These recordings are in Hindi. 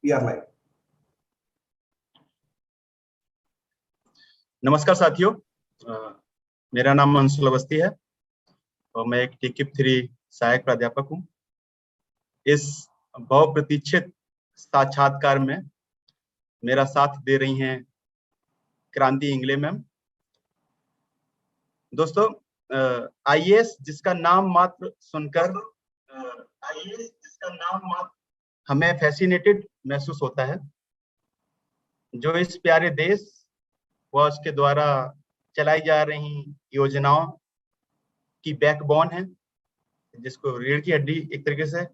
We are live. नमस्कार साथियों, मेरा नाम अंशुल अवस्थी है और मैं एक टीकिप 3 सहायक प्राध्यापक हूँ। इस बहुप्रतीक्षित साक्षात्कार में मेरा साथ दे रही हैं क्रांति इंगले मैम। दोस्तों, आईएएस जिसका नाम मात्र सुनकर हमें फैसिनेटेड महसूस होता है, जो इस प्यारे देश व उसके द्वारा चलाई जा रही योजनाओं की बैकबोन है, जिसको रीढ़ की हड्डी एक तरीके से।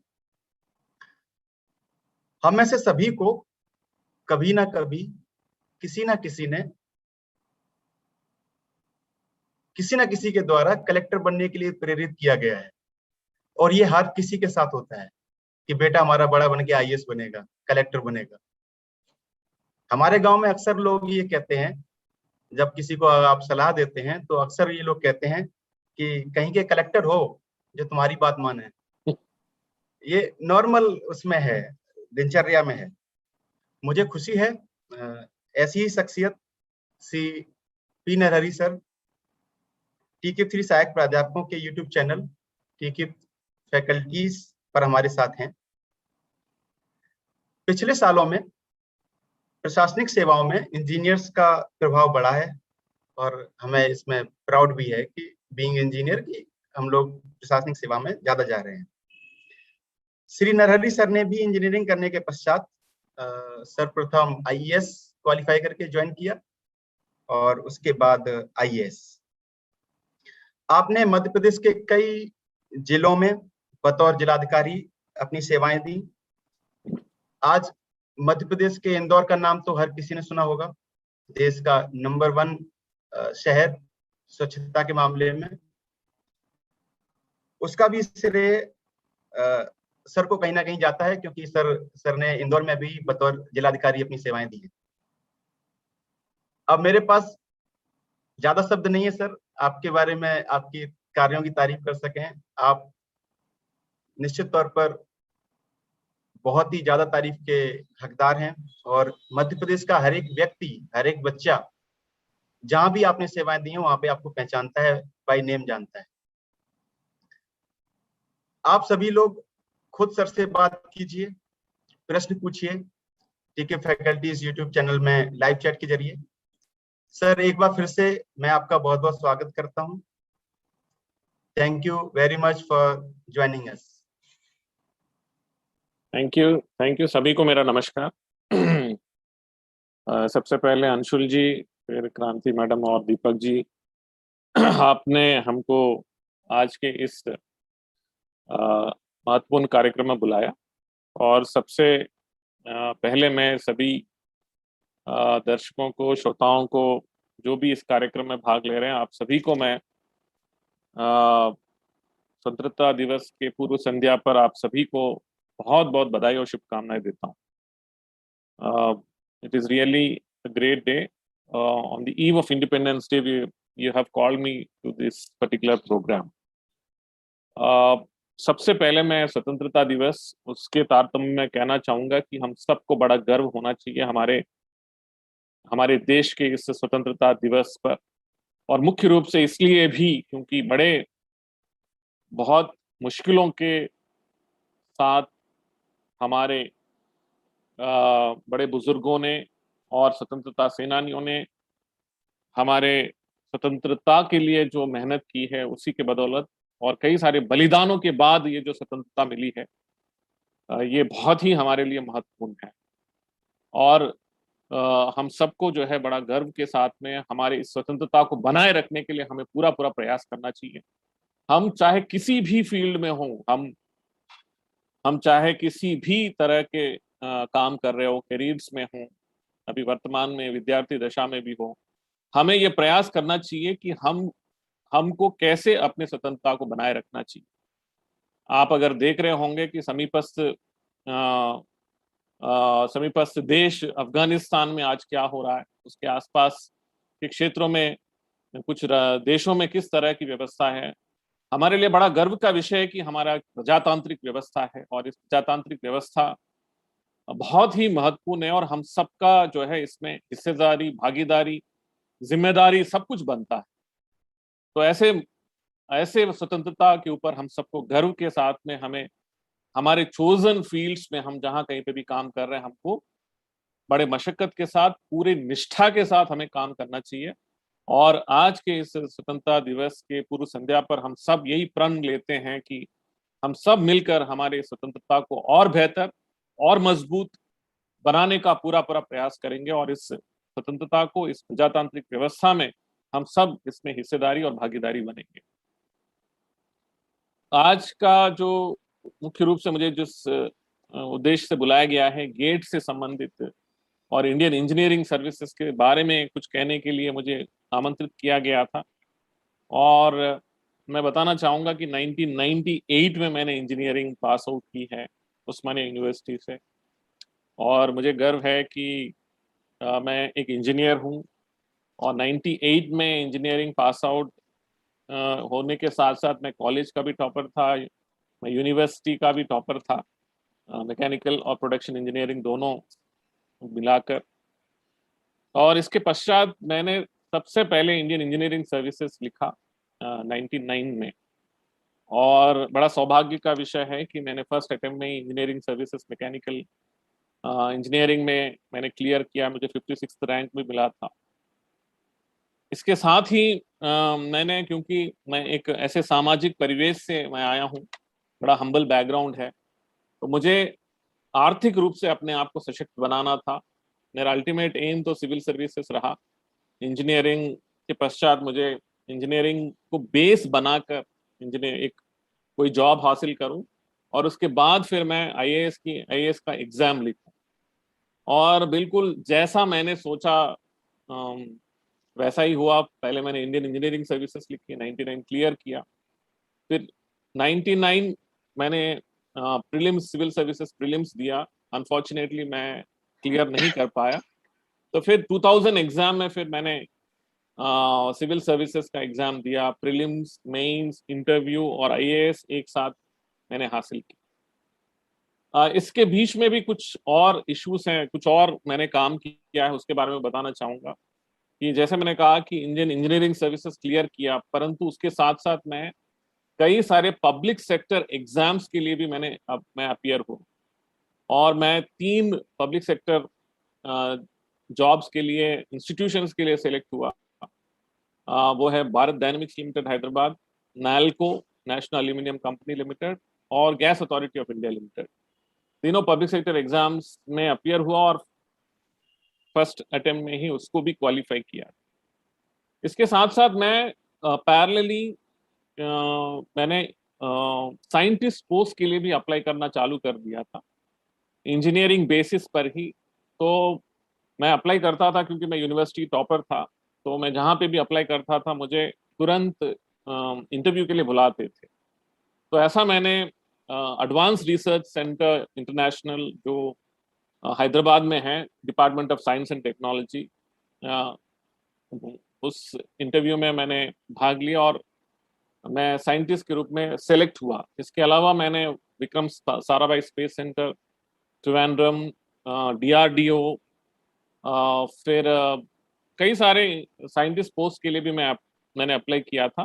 हम में से सभी को कभी ना कभी किसी ना किसी के द्वारा कलेक्टर बनने के लिए प्रेरित किया गया है, और ये हर किसी के साथ होता है कि बेटा हमारा बड़ा बन के आईएएस बनेगा, कलेक्टर बनेगा। हमारे गांव में अक्सर लोग ये कहते हैं, जब किसी को आप सलाह देते हैं तो अक्सर ये लोग कहते हैं कि कहीं के कलेक्टर हो जो तुम्हारी बात माने। ये नॉर्मल उसमें है, दिनचर्या में है। मुझे खुशी है ऐसी ही शख्सियत सी पी नरहरी सर टीकिप 3 सहायक प्राध्यापकों के यूट्यूब चैनल टीकिप फैकल्टीज पर हमारे साथ हैं। पिछले सालों में प्रशासनिक सेवाओं में इंजीनियर्स का प्रभाव बढ़ा है, और हमें इसमें प्राउड भी है कि बीइंग इंजीनियर की हम लोग प्रशासनिक सेवा में ज्यादा जा रहे हैं। श्री नरहरी सर ने भी इंजीनियरिंग करने के पश्चात सर्वप्रथम आईएएस क्वालिफाई करके ज्वाइन किया और उसके बाद आईएएस। आपने मध्य प्रदेश के कई जिलों में बतौर जिलाधिकारी अपनी सेवाएं दी। आज मध्य प्रदेश के इंदौर का नाम तो हर किसी ने सुना होगा, देश का नंबर 1 शहर स्वच्छता के मामले में। उसका भी श्रेय सर को कहीं ना कहीं जाता है, क्योंकि सर ने इंदौर में भी बतौर जिलाधिकारी अपनी सेवाएं दी है। अब मेरे पास ज्यादा शब्द नहीं है सर, आपके बारे में आपकी कार्यों की तारीफ कर सकें। आप निश्चित तौर पर बहुत ही ज्यादा तारीफ के हकदार हैं, और मध्य प्रदेश का हर एक व्यक्ति, हर एक बच्चा जहां भी आपने सेवाएं दी हैं वहां पे आपको पहचानता है, बाय नेम जानता है। आप सभी लोग खुद सर से बात कीजिए, प्रश्न पूछिए टीके फैकल्टीज यूट्यूब चैनल में लाइव चैट के जरिए। सर, एक बार फिर से मैं आपका बहुत बहुत स्वागत करता हूं। Thank you very much for joining us. Thank you सभी को मेरा नमस्कार। सबसे पहले अंशुल जी, फिर क्रांति मैडम और दीपक जी, आपने हमको आज के इस महत्वपूर्ण कार्यक्रम में बुलाया, और सबसे पहले मैं सभी दर्शकों को, श्रोताओं को, जो भी इस कार्यक्रम में भाग ले रहे हैं, आप सभी को मैं स्वतंत्रता दिवस के पूर्व संध्या पर आप सभी को बहुत बहुत बधाई और शुभकामनाएं देता हूँ। It is really a great day on the eve of Independence Day. You have called me to this particular programme. सबसे पहले मैं स्वतंत्रता दिवस, उसके तारतम्य में कहना चाहूंगा कि हम सबको बड़ा गर्व होना चाहिए हमारे देश के इस स्वतंत्रता दिवस पर, और मुख्य रूप से इसलिए भी क्योंकि बहुत मुश्किलों के साथ हमारे बड़े बुजुर्गों ने और स्वतंत्रता सेनानियों ने हमारे स्वतंत्रता के लिए जो मेहनत की है, उसी के बदौलत और कई सारे बलिदानों के बाद ये जो स्वतंत्रता मिली है, ये बहुत ही हमारे लिए महत्वपूर्ण है। और हम सबको जो है बड़ा गर्व के साथ में हमारे इस स्वतंत्रता को बनाए रखने के लिए हमें पूरा प्रयास करना चाहिए। हम चाहे किसी भी फील्ड में हों, हम चाहे किसी भी तरह के काम कर रहे हो, करियर्स में हों, अभी वर्तमान में विद्यार्थी दशा में भी हो, हमें ये प्रयास करना चाहिए कि हमको कैसे अपने स्वतंत्रता को बनाए रखना चाहिए। आप अगर देख रहे होंगे कि समीपस्थ देश अफगानिस्तान में आज क्या हो रहा है, उसके आसपास के क्षेत्रों में कुछ देशों में किस तरह की व्यवस्था है। हमारे लिए बड़ा गर्व का विषय है कि हमारा प्रजातांत्रिक व्यवस्था है, और इस प्रजातांत्रिक व्यवस्था बहुत ही महत्वपूर्ण है और हम सबका जो है इसमें हिस्सेदारी, भागीदारी, जिम्मेदारी सब कुछ बनता है। तो ऐसे ऐसे स्वतंत्रता के ऊपर हम सबको गर्व के साथ में हमें हमारे चोजन फील्ड्स में हम जहां कहीं पे भी काम कर रहे हैं, हमको बड़े मशक्कत के साथ, पूरे निष्ठा के साथ हमें काम करना चाहिए। और आज के इस स्वतंत्रता दिवस के पूर्व संध्या पर हम सब यही प्रण लेते हैं कि हम सब मिलकर हमारे स्वतंत्रता को और बेहतर और मजबूत बनाने का पूरा पूरा प्रयास करेंगे और इस स्वतंत्रता को, इस प्रजातांत्रिक व्यवस्था में हम सब इसमें हिस्सेदारी और भागीदारी बनेंगे। आज का जो मुख्य रूप से मुझे जिस उद्देश्य से बुलाया गया है, गेट से संबंधित और इंडियन इंजीनियरिंग सर्विसेज के बारे में कुछ कहने के लिए मुझे आमंत्रित किया गया था। और मैं बताना चाहूँगा कि 1998 में मैंने इंजीनियरिंग पास आउट की है उस्मानिया यूनिवर्सिटी से, और मुझे गर्व है कि मैं एक इंजीनियर हूँ। और 98 में इंजीनियरिंग पास आउट होने के साथ साथ मैं कॉलेज का भी टॉपर था, मैं यूनिवर्सिटी का भी टॉपर था, मैकेनिकल और प्रोडक्शन इंजीनियरिंग दोनों मिलाकर। और इसके पश्चात मैंने सबसे पहले इंडियन इंजीनियरिंग सर्विसेज लिखा 99 में। और बड़ा सौभाग्य का विषय है कि मैंने फर्स्ट अटेम्प्ट में इंजीनियरिंग सर्विसेज मैकेनिकल इंजीनियरिंग में मैंने क्लियर किया, मुझे 56th रैंक भी मिला था। इसके साथ ही मैंने, क्योंकि मैं एक ऐसे सामाजिक परिवेश से मैं आया हूँ, बड़ा हम्बल बैकग्राउंड है, तो मुझे आर्थिक रूप से अपने आप को सशक्त बनाना था। मेरा अल्टीमेट एम तो सिविल सर्विसेज रहा। इंजीनियरिंग के पश्चात मुझे इंजीनियरिंग को बेस बनाकर इंजीनियर एक कोई जॉब हासिल करूं और उसके बाद फिर मैं आईएएस का एग्जाम लिखूं। और बिल्कुल जैसा मैंने सोचा वैसा ही हुआ। पहले मैंने इंडियन इंजीनियरिंग सर्विसेज लिखी, 99 क्लियर किया। फिर 99 मैंने प्रीलिम्स, सिविल सर्विसेज प्रीलिम्स दिया, अनफॉर्चुनेटली मैं क्लियर नहीं कर पाया। तो फिर 2000 एग्जाम में फिर मैंने सिविल सर्विसेज का एग्जाम दिया, प्रीलिम्स, मेंस, इंटरव्यू और आईएएस एक साथ मैंने हासिल की। इसके बीच में भी कुछ और इश्यूज हैं, कुछ और मैंने काम किया है, उसके बारे में बताना चाहूंगा। कि जैसे मैंने कहा कि इंडियन इंजीनियरिंग सर्विसेज क्लियर किया, परंतु उसके साथ साथ मैं कई सारे पब्लिक सेक्टर एग्जाम्स के लिए भी मैं अपीयर हूँ। और मैं 3 पब्लिक सेक्टर जॉब्स के लिए, इंस्टीट्यूशंस के लिए सेलेक्ट हुआ। वो है Bharat dynamics limited Hyderabad, NALCO national aluminium company limited और gas authority of India limited. तीनों पब्लिक सेक्टर एग्जाम्स में अपीयर हुआ और फर्स्ट अटेम्प्ट में ही उसको भी क्वालिफाई किया। इसके साथ साथ मैं पैरेलली मैंने साइंटिस्ट पोस्ट के लिए भी अप्लाई करना चालू कर दिया था, इंजीनियरिंग बेसिस पर ही। तो मैं अप्लाई करता था क्योंकि मैं यूनिवर्सिटी टॉपर था, तो मैं जहाँ पे भी अप्लाई करता था मुझे तुरंत इंटरव्यू के लिए बुलाते थे। तो ऐसा मैंने एडवांस रिसर्च सेंटर इंटरनेशनल जो हैदराबाद में है, department of science and technology, उस इंटरव्यू में मैंने भाग लिया और मैं साइंटिस्ट के रूप में सेलेक्ट हुआ। इसके अलावा मैंने Vikram Sarabhai space centre, Trivandrum, DRDO, फिर कई सारे साइंटिस्ट पोस्ट के लिए भी मैंने अप्लाई किया था।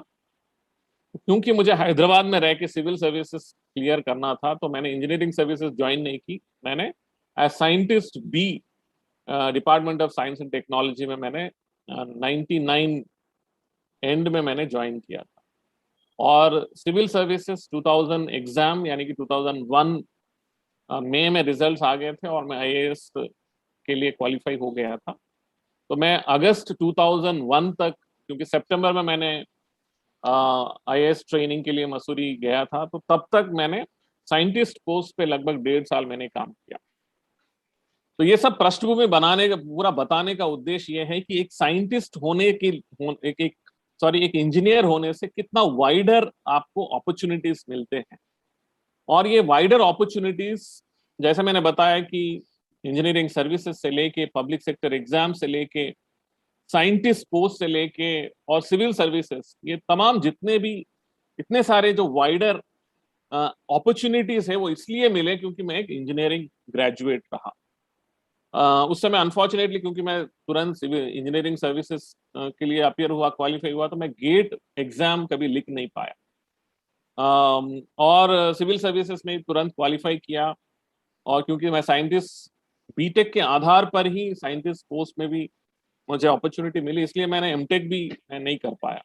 क्योंकि मुझे हैदराबाद में रह के सिविल सर्विसेज क्लियर करना था, तो मैंने इंजीनियरिंग सर्विसेज ज्वाइन नहीं की। मैंने as scientist B department of science and technology में मैंने 99 एंड में मैंने ज्वाइन किया था। और सिविल सर्विसेज 2000 एग्जाम यानी कि 2001 मई में रिजल्ट्स आ गए थे और मैं आईएएस के लिए क्वालिफाई हो गया था। तो मैं अगस्त 2001 तक, क्योंकि सितंबर में मैंने आईएएस ट्रेनिंग के लिए मसूरी गया था, तो तब तक मैंने साइंटिस्ट पोस्ट पे लगभग 1.5 साल मैंने काम किया। तो ये सब पृष्ठभूमि बनाने का, पूरा बताने का उद्देश्य ये है कि एक साइंटिस्ट होने की एक इंजीनियर होने से कितना वाइडर आपको अपॉर्चुनिटीज मिलते हैं। और ये वाइडर अपॉर्चुनिटीज, जैसे मैंने बताया कि इंजीनियरिंग सर्विसेज से लेके, पब्लिक सेक्टर एग्जाम से लेके, साइंटिस्ट पोस्ट से लेके और सिविल सर्विसेज, ये तमाम जितने भी इतने सारे जो वाइडर अपॉर्चुनिटीज है वो इसलिए मिले क्योंकि मैं एक इंजीनियरिंग ग्रेजुएट रहा। उस समय अनफॉर्चुनेटली क्योंकि मैं तुरंत सिविल इंजीनियरिंग सर्विसेज के लिए अपियर हुआ, क्वालिफाई हुआ, तो मैं गेट एग्जाम कभी लिख नहीं पाया। और सिविल सर्विसेज में तुरंत क्वालिफाई किया, और क्योंकि मैं साइंटिस्ट बीटेक के आधार पर ही साइंटिस्ट पोस्ट में भी मुझे अपॉर्चुनिटी मिली, इसलिए मैंने एमटेक भी नहीं कर पाया।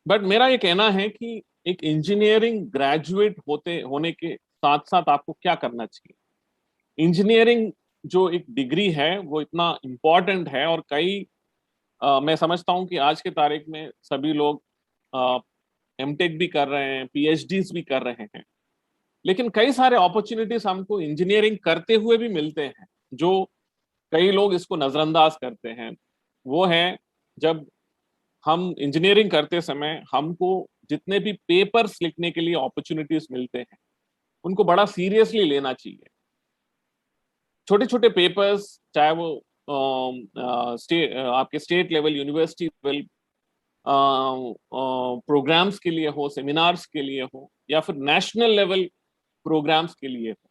बट मेरा ये कहना है कि एक इंजीनियरिंग ग्रेजुएट होने के साथ साथ आपको क्या करना चाहिए। इंजीनियरिंग जो एक डिग्री है वो इतना इम्पोर्टेंट है, और मैं समझता हूँ कि आज के तारीख में सभी लोग एमटेक भी कर रहे हैं, पीएचडीज भी कर रहे हैं, लेकिन कई सारे अपॉर्चुनिटीज हमको इंजीनियरिंग करते हुए भी मिलते हैं, जो कई लोग इसको नजरअंदाज करते हैं। वो है, जब हम इंजीनियरिंग करते समय हमको जितने भी पेपर्स लिखने के लिए अपॉर्चुनिटीज मिलते हैं, उनको बड़ा सीरियसली लेना चाहिए। छोटे छोटे पेपर्स, चाहे वो आपके state level, university level programmes के लिए हो, सेमिनार्स के लिए हो, या फिर नेशनल लेवल प्रोग्राम्स के लिए हो,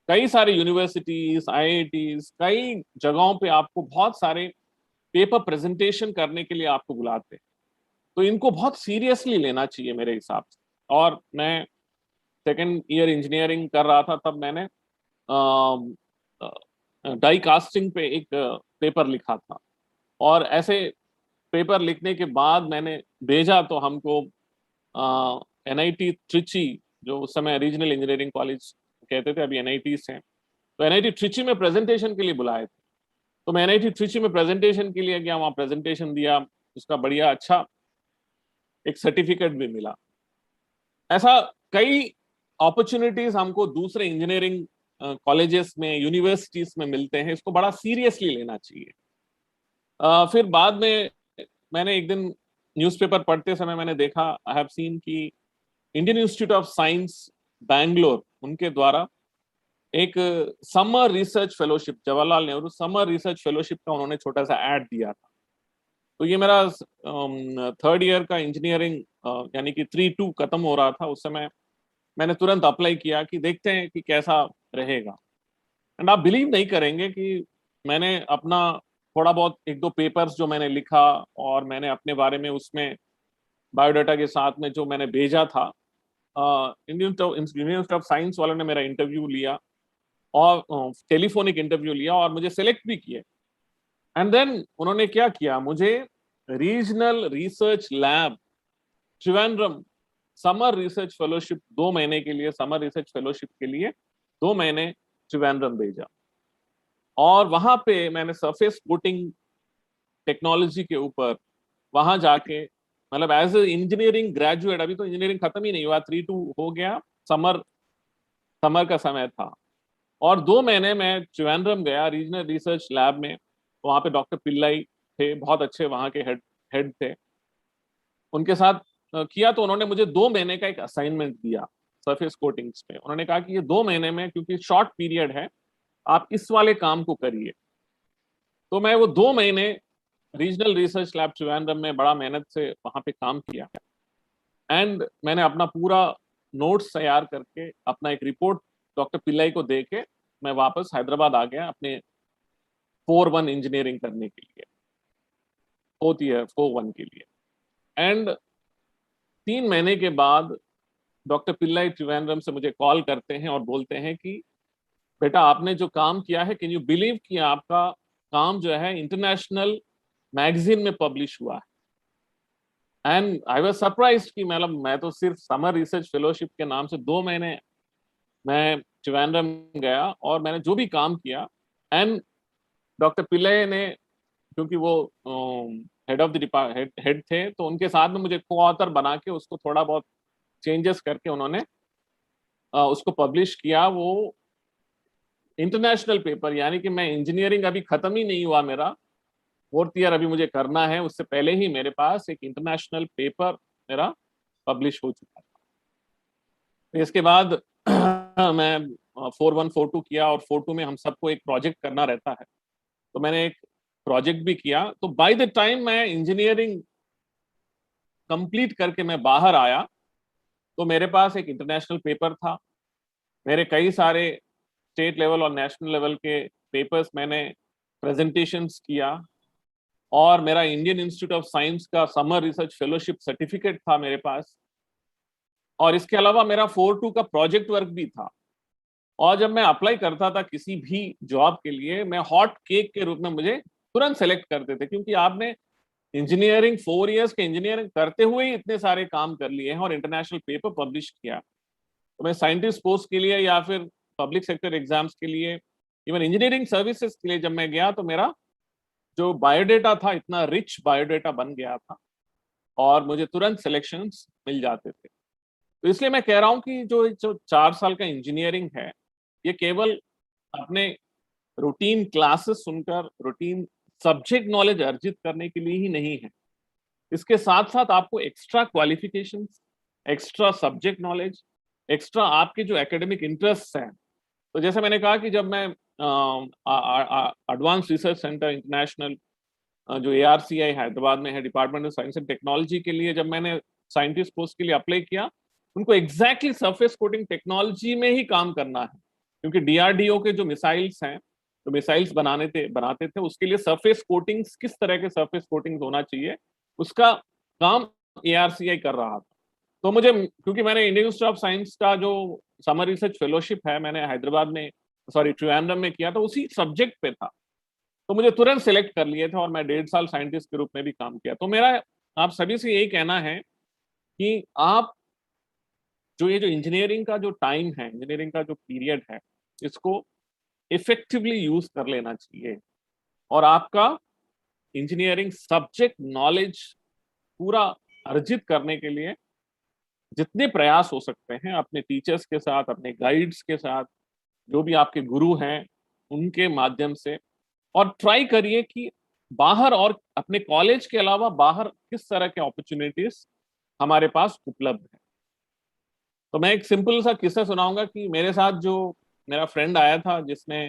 कई सारे यूनिवर्सिटीज, आईआईटीज, कई जगहों पे आपको बहुत सारे पेपर प्रेजेंटेशन करने के लिए आपको बुलाते हैं। तो इनको बहुत सीरियसली लेना चाहिए मेरे हिसाब से। और मैं सेकेंड ईयर इंजीनियरिंग कर रहा था, तब मैंने डाई कास्टिंग पे एक पेपर लिखा था, और ऐसे पेपर लिखने के बाद मैंने भेजा, तो हमको एनआईटी ट्रिची, जो उस समय रीजनल इंजीनियरिंग कॉलेज कहते थे, अभी एनआईटीज हैं, तो एनआईटी ट्रिची में प्रेजेंटेशन के लिए बुलाए थे। तो मैं एनआईटी ट्रिची में प्रेजेंटेशन के लिए गया, वहां प्रेजेंटेशन दिया, उसका बढ़िया अच्छा एक सर्टिफिकेट भी मिला। ऐसा कई अपॉर्चुनिटीज हमको दूसरे इंजीनियरिंग कॉलेजेस में, यूनिवर्सिटीज में मिलते हैं, इसको बड़ा सीरियसली लेना चाहिए। फिर बाद में मैंने एक दिन न्यूज़पेपर पढ़ते समय मैंने देखा, आई हैव सीन कि Indian institute of science Bangalore, उनके द्वारा एक summer research fellowship, Jawaharlal Nehru summer research fellowship का उन्होंने छोटा सा ऐड दिया था। तो ये मेरा थर्ड ईयर का इंजीनियरिंग यानी कि 3-2 खत्म हो रहा था उस समय, मैंने तुरंत अप्लाई किया कि देखते हैं कि कैसा रहेगा। एंड आप बिलीव नहीं करेंगे कि मैंने अपना थोड़ा बहुत 1-2 पेपर्स जो मैंने लिखा, और मैंने अपने बारे में उसमें बायोडाटा के साथ में जो मैंने भेजा था, इंडियन इंस्टीट्यूट ऑफ साइंस वालों ने मेरा इंटरव्यू लिया, और टेलीफोनिक इंटरव्यू लिया, और मुझे सेलेक्ट भी किए। एंड देन उन्होंने क्या किया, मुझे regional research lab Trivandrum summer research fellowship 2 महीने के लिए, समर रिसर्च फेलोशिप के लिए 2 महीने त्रिवेंद्रम भेजा। और वहां पे मैंने सरफेस कोटिंग टेक्नोलॉजी के ऊपर वहां जाके, मतलब एज ए इंजीनियरिंग ग्रेजुएट, अभी तो इंजीनियरिंग खत्म ही नहीं हुआ, 3-2 हो गया, समर समर का समय था, और 2 महीने मैं त्रिवेंद्रम गया रीजनल रिसर्च लैब में। वहां पे डॉक्टर पिल्लाई थे, बहुत अच्छे वहां के हेड थे, उनके साथ किया। तो उन्होंने मुझे 2 महीने का एक असाइनमेंट दिया सरफेस कोटिंग्स पे। उन्होंने कहा कि ये 2 महीने में, क्योंकि शॉर्ट पीरियड है, आप इस वाले काम को करिए। तो मैं वो 2 महीने रीजनल रिसर्च लैब त्रिवेंद्रम में बड़ा मेहनत से वहां पे काम किया, एंड मैंने अपना पूरा नोट्स तैयार करके अपना एक रिपोर्ट डॉक्टर पिल्लाई को दे के मैं वापस हैदराबाद आ गया अपने 4-1 इंजीनियरिंग करने के लिए, 4th ईयर 4-1 के लिए। एंड 3 महीने के बाद डॉक्टर पिल्लाई त्रिवेंद्रम से मुझे कॉल करते हैं और बोलते हैं कि बेटा, आपने जो काम किया है, कैन यू बिलीव कि आपका काम जो है इंटरनेशनल मैगजीन में पब्लिश हुआ है। एंड आई वाज सरप्राइज्ड कि मतलब मैं तो सिर्फ समर रिसर्च फेलोशिप के नाम से 2 महीने मैं त्रिवेंद्रम गया, और मैंने जो भी काम किया, एंड डॉक्टर पिल्ले ने, क्योंकि वो head of the department head थे, तो उनके साथ में मुझे को ऑथर बना के उसको थोड़ा बहुत चेंजेस करके उन्होंने उसको पब्लिश किया। वो इंटरनेशनल पेपर, यानी कि मैं इंजीनियरिंग अभी खत्म ही नहीं हुआ मेरा, 4th ईयर अभी मुझे करना है, उससे पहले ही मेरे पास एक इंटरनेशनल पेपर मेरा पब्लिश हो चुका था। इसके बाद मैं 4-1 4-2 किया, और 4-2 में हम सबको एक प्रोजेक्ट करना रहता है, तो मैंने एक प्रोजेक्ट भी किया। तो बाय द टाइम मैं इंजीनियरिंग कंप्लीट करके मैं बाहर आया, तो मेरे पास एक इंटरनेशनल पेपर था, मेरे कई सारे स्टेट लेवल और नेशनल लेवल के पेपर्स मैंने प्रेजेंटेशंस किया, और मेरा इंडियन इंस्टीट्यूट ऑफ साइंस का समर रिसर्च फेलोशिप सर्टिफिकेट था मेरे पास, और इसके अलावा मेरा 4-2 का प्रोजेक्ट वर्क भी था। और जब मैं अप्लाई करता था किसी भी जॉब के लिए, मैं हॉट केक के रूप में मुझे तुरंत सेलेक्ट करते थे, क्योंकि आपने इंजीनियरिंग 4 इयर्स के इंजीनियरिंग करते हुए ही इतने सारे काम कर लिए हैं और इंटरनेशनल पेपर पब्लिश किया। तो मैं साइंटिस्ट पोस्ट के लिए या फिर पब्लिक सेक्टर एग्जाम्स के लिए, इवन इंजीनियरिंग सर्विसेज के लिए जब मैं गया, तो मेरा जो बायोडेटा था इतना रिच बायोडेटा बन गया था और मुझे तुरंत सिलेक्शंस मिल जाते थे। तो इसलिए मैं कह रहा हूं कि जो 4 साल का इंजीनियरिंग है, ये केवल अपने रूटीन क्लासेस सुनकर रूटीन सब्जेक्ट नॉलेज अर्जित करने के लिए ही नहीं है। इसके साथ साथ आपको extra qualifications, extra subject knowledge, extra आपके जो एकेडमिक इंटरेस्ट हैं। तो जैसे मैंने कहा कि जब मैं एडवांस रिसर्च सेंटर इंटरनेशनल, जो ARCI हैदराबाद में है, department of science and technology के लिए जब मैंने साइंटिस्ट पोस्ट के लिए अप्लाई किया, उनको एग्जैक्टली सरफेस कोटिंग टेक्नोलॉजी में ही काम करना है, क्योंकि DRDO के जो मिसाइल्स हैं, तो मिसाइल्स बनाते थे, उसके लिए सरफेस कोटिंग्स, किस तरह के सरफेस कोटिंग्स होना चाहिए, उसका काम ARCI कर रहा था। तो मुझे, क्योंकि मैंने इंडियन इंस्टीट्यूट ऑफ साइंस का जो समर रिसर्च फेलोशिप है, मैंने हैदराबाद में, सॉरी ट्रिवांड्रम में किया था, उसी सब्जेक्ट पे था, तो मुझे तुरंत सिलेक्ट कर लिए थे और मैं 1.5 साल साइंटिस्ट के रूप में भी काम किया। तो मेरा आप सभी से यही कहना है कि आप ये जो इंजीनियरिंग का जो टाइम है, इंजीनियरिंग का जो पीरियड है, इसको इफेक्टिवली यूज कर लेना चाहिए, और आपका इंजीनियरिंग सब्जेक्ट नॉलेज पूरा अर्जित करने के लिए जितने प्रयास हो सकते हैं अपने टीचर्स के साथ, अपने गाइड्स के साथ, जो भी आपके गुरु हैं उनके माध्यम से, और ट्राई करिए कि बाहर और अपने कॉलेज के अलावा बाहर किस तरह के अपॉर्चुनिटीज हमारे पास उपलब्ध है। तो मैं एक सिंपल सा किस्सा सुनाऊंगा कि मेरे साथ जो मेरा फ्रेंड आया था, जिसने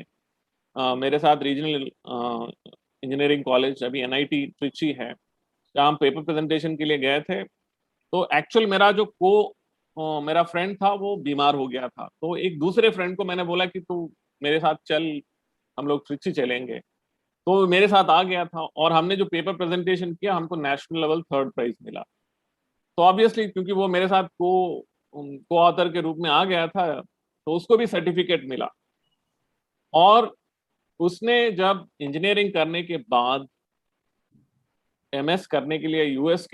मेरे साथ रीजनल इंजीनियरिंग कॉलेज, अभी NIT ट्रिची है, जहाँ हम पेपर प्रेजेंटेशन के लिए गए थे, तो एक्चुअल मेरा फ्रेंड था, वो बीमार हो गया था। तो एक दूसरे फ्रेंड को मैंने बोला कि तू मेरे साथ चल, हम लोग ट्रिची चलेंगे। तो मेरे साथ आ गया था, और हमने जो पेपर प्रेजेंटेशन किया, हमको नेशनल लेवल 3rd प्राइज मिला। तो ऑब्वियसली क्योंकि वो मेरे साथ को ऑथर के रूप में आ गया था, तो उसको भी सर्टिफिकेट मिला। और उसने जब इंजीनियरिंग करने के बाद MS करने के लिए US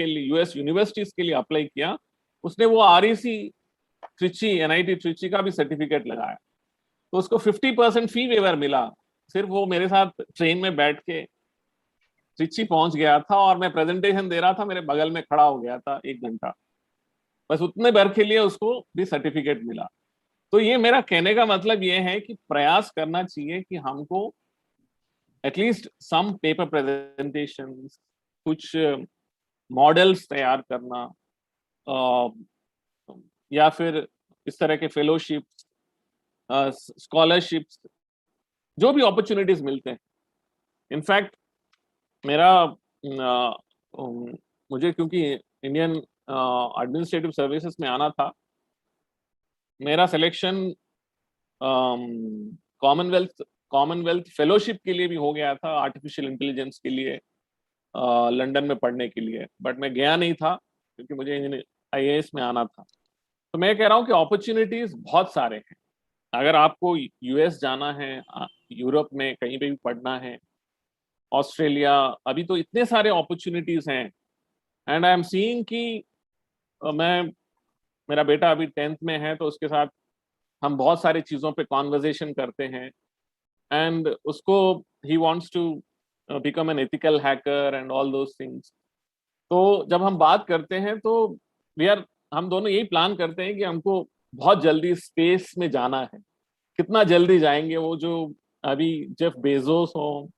यूनिवर्सिटीज के लिए अप्लाई किया, उसने वो REC ट्रिची, NIT ट्रिची का भी सर्टिफिकेट लगाया। तो उसको 50% फी वेवर मिला, सिर्फ वो मेरे साथ ट्रेन में बैठ के ट्रिची पहुंच गया था, और मैं प्रेजेंटेशन दे रहा था, मेरे बगल में खड़ा हो गया था 1 घंटा, बस उतने भर के लिए उसको भी सर्टिफिकेट मिला। तो ये मेरा कहने का मतलब ये है कि प्रयास करना चाहिए कि हमको एटलीस्ट सम पेपर प्रेजेंटेशन, कुछ मॉडल्स तैयार करना, या फिर इस तरह के फेलोशिप्स, स्कॉलरशिप्स, जो भी अपॉर्चुनिटीज मिलते हैं। इनफैक्ट मेरा मुझे क्योंकि इंडियन एडमिनिस्ट्रेटिव सर्विसेज में आना था, मेरा सिलेक्शन कॉमनवेल्थ फेलोशिप के लिए भी हो गया था, आर्टिफिशियल इंटेलिजेंस के लिए लंदन में पढ़ने के लिए, बट मैं गया नहीं था क्योंकि मुझे IAS में आना था। तो मैं कह रहा हूँ कि अपॉर्चुनिटीज बहुत सारे हैं। अगर आपको US जाना है, यूरोप में कहीं पे भी पढ़ना है, ऑस्ट्रेलिया, अभी तो इतने सारे अपॉर्चुनिटीज हैं। एंड आई एम सीइंग कि मेरा बेटा अभी 10th में है, तो उसके साथ हम बहुत सारी चीज़ों पे कॉन्वर्जेशन करते हैं, एंड उसको ही wants to become an ethical hacker and all those things. तो जब हम बात करते हैं, तो हम दोनों यही प्लान करते हैं कि हमको बहुत जल्दी स्पेस में जाना है। कितना जल्दी जाएंगे, वो जो अभी जेफ बेजोस हो,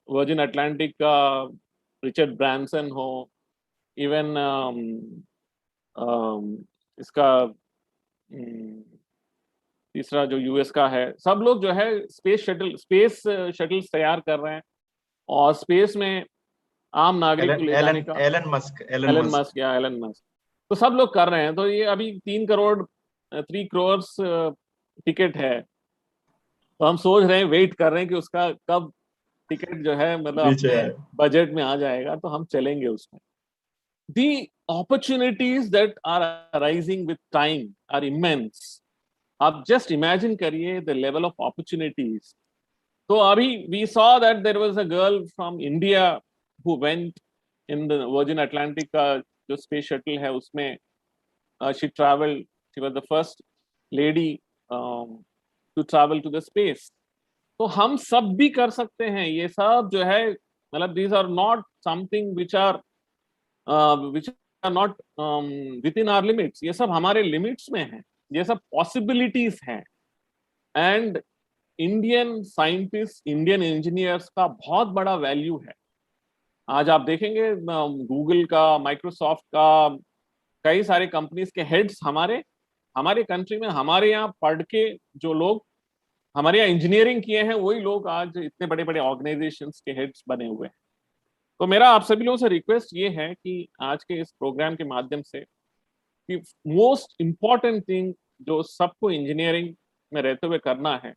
वर्जिन अटलांटिक का रिचर्ड ब्रांसन हो, इवन इसका तीसरा जो US का है, सब लोग जो है स्पेस शटल्स तैयार कर रहे हैं, और स्पेस में आम नागरिक को ले जाने का। Elon Musk. तो सब लोग कर रहे हैं। तो ये अभी 3 करोड़ टिकट है, तो हम सोच रहे हैं, वेट कर रहे हैं कि उसका कब टिकट जो है मतलब नीचे अपने आए। बजट में आ जाएगा तो हम चलेंगे उसमें। The opportunities that are arising with time are immense. आप just imagine करिए the level of opportunities. तो अभी we saw that there was a girl from India who went in the Virgin Atlantic का जो space shuttle है उसमें she traveled, she was the first lady to travel to the space. तो हम सब भी कर सकते हैं ये सब जो है, मतलब these are not something which are not within our limits. ये सब हमारे लिमिट्स में है, ये सब पॉसिबिलिटीज हैं। And Indian scientist, Indian engineers का बहुत बड़ा वैल्यू है। आज आप देखेंगे गूगल का, माइक्रोसॉफ्ट का, कई सारे कंपनीज के हेड्स हमारे हमारे कंट्री में, हमारे यहाँ पढ़ के जो लोग हमारे यहाँ इंजीनियरिंग किए हैं वही लोग आज इतने बड़े बड़े ऑर्गेनाइजेशंस के हेड्स बने हुए हैं। तो मेरा आप सभी लोगों से रिक्वेस्ट ये है कि आज के इस प्रोग्राम के माध्यम से कि मोस्ट इंपॉर्टेंट थिंग जो सबको इंजीनियरिंग में रहते हुए करना है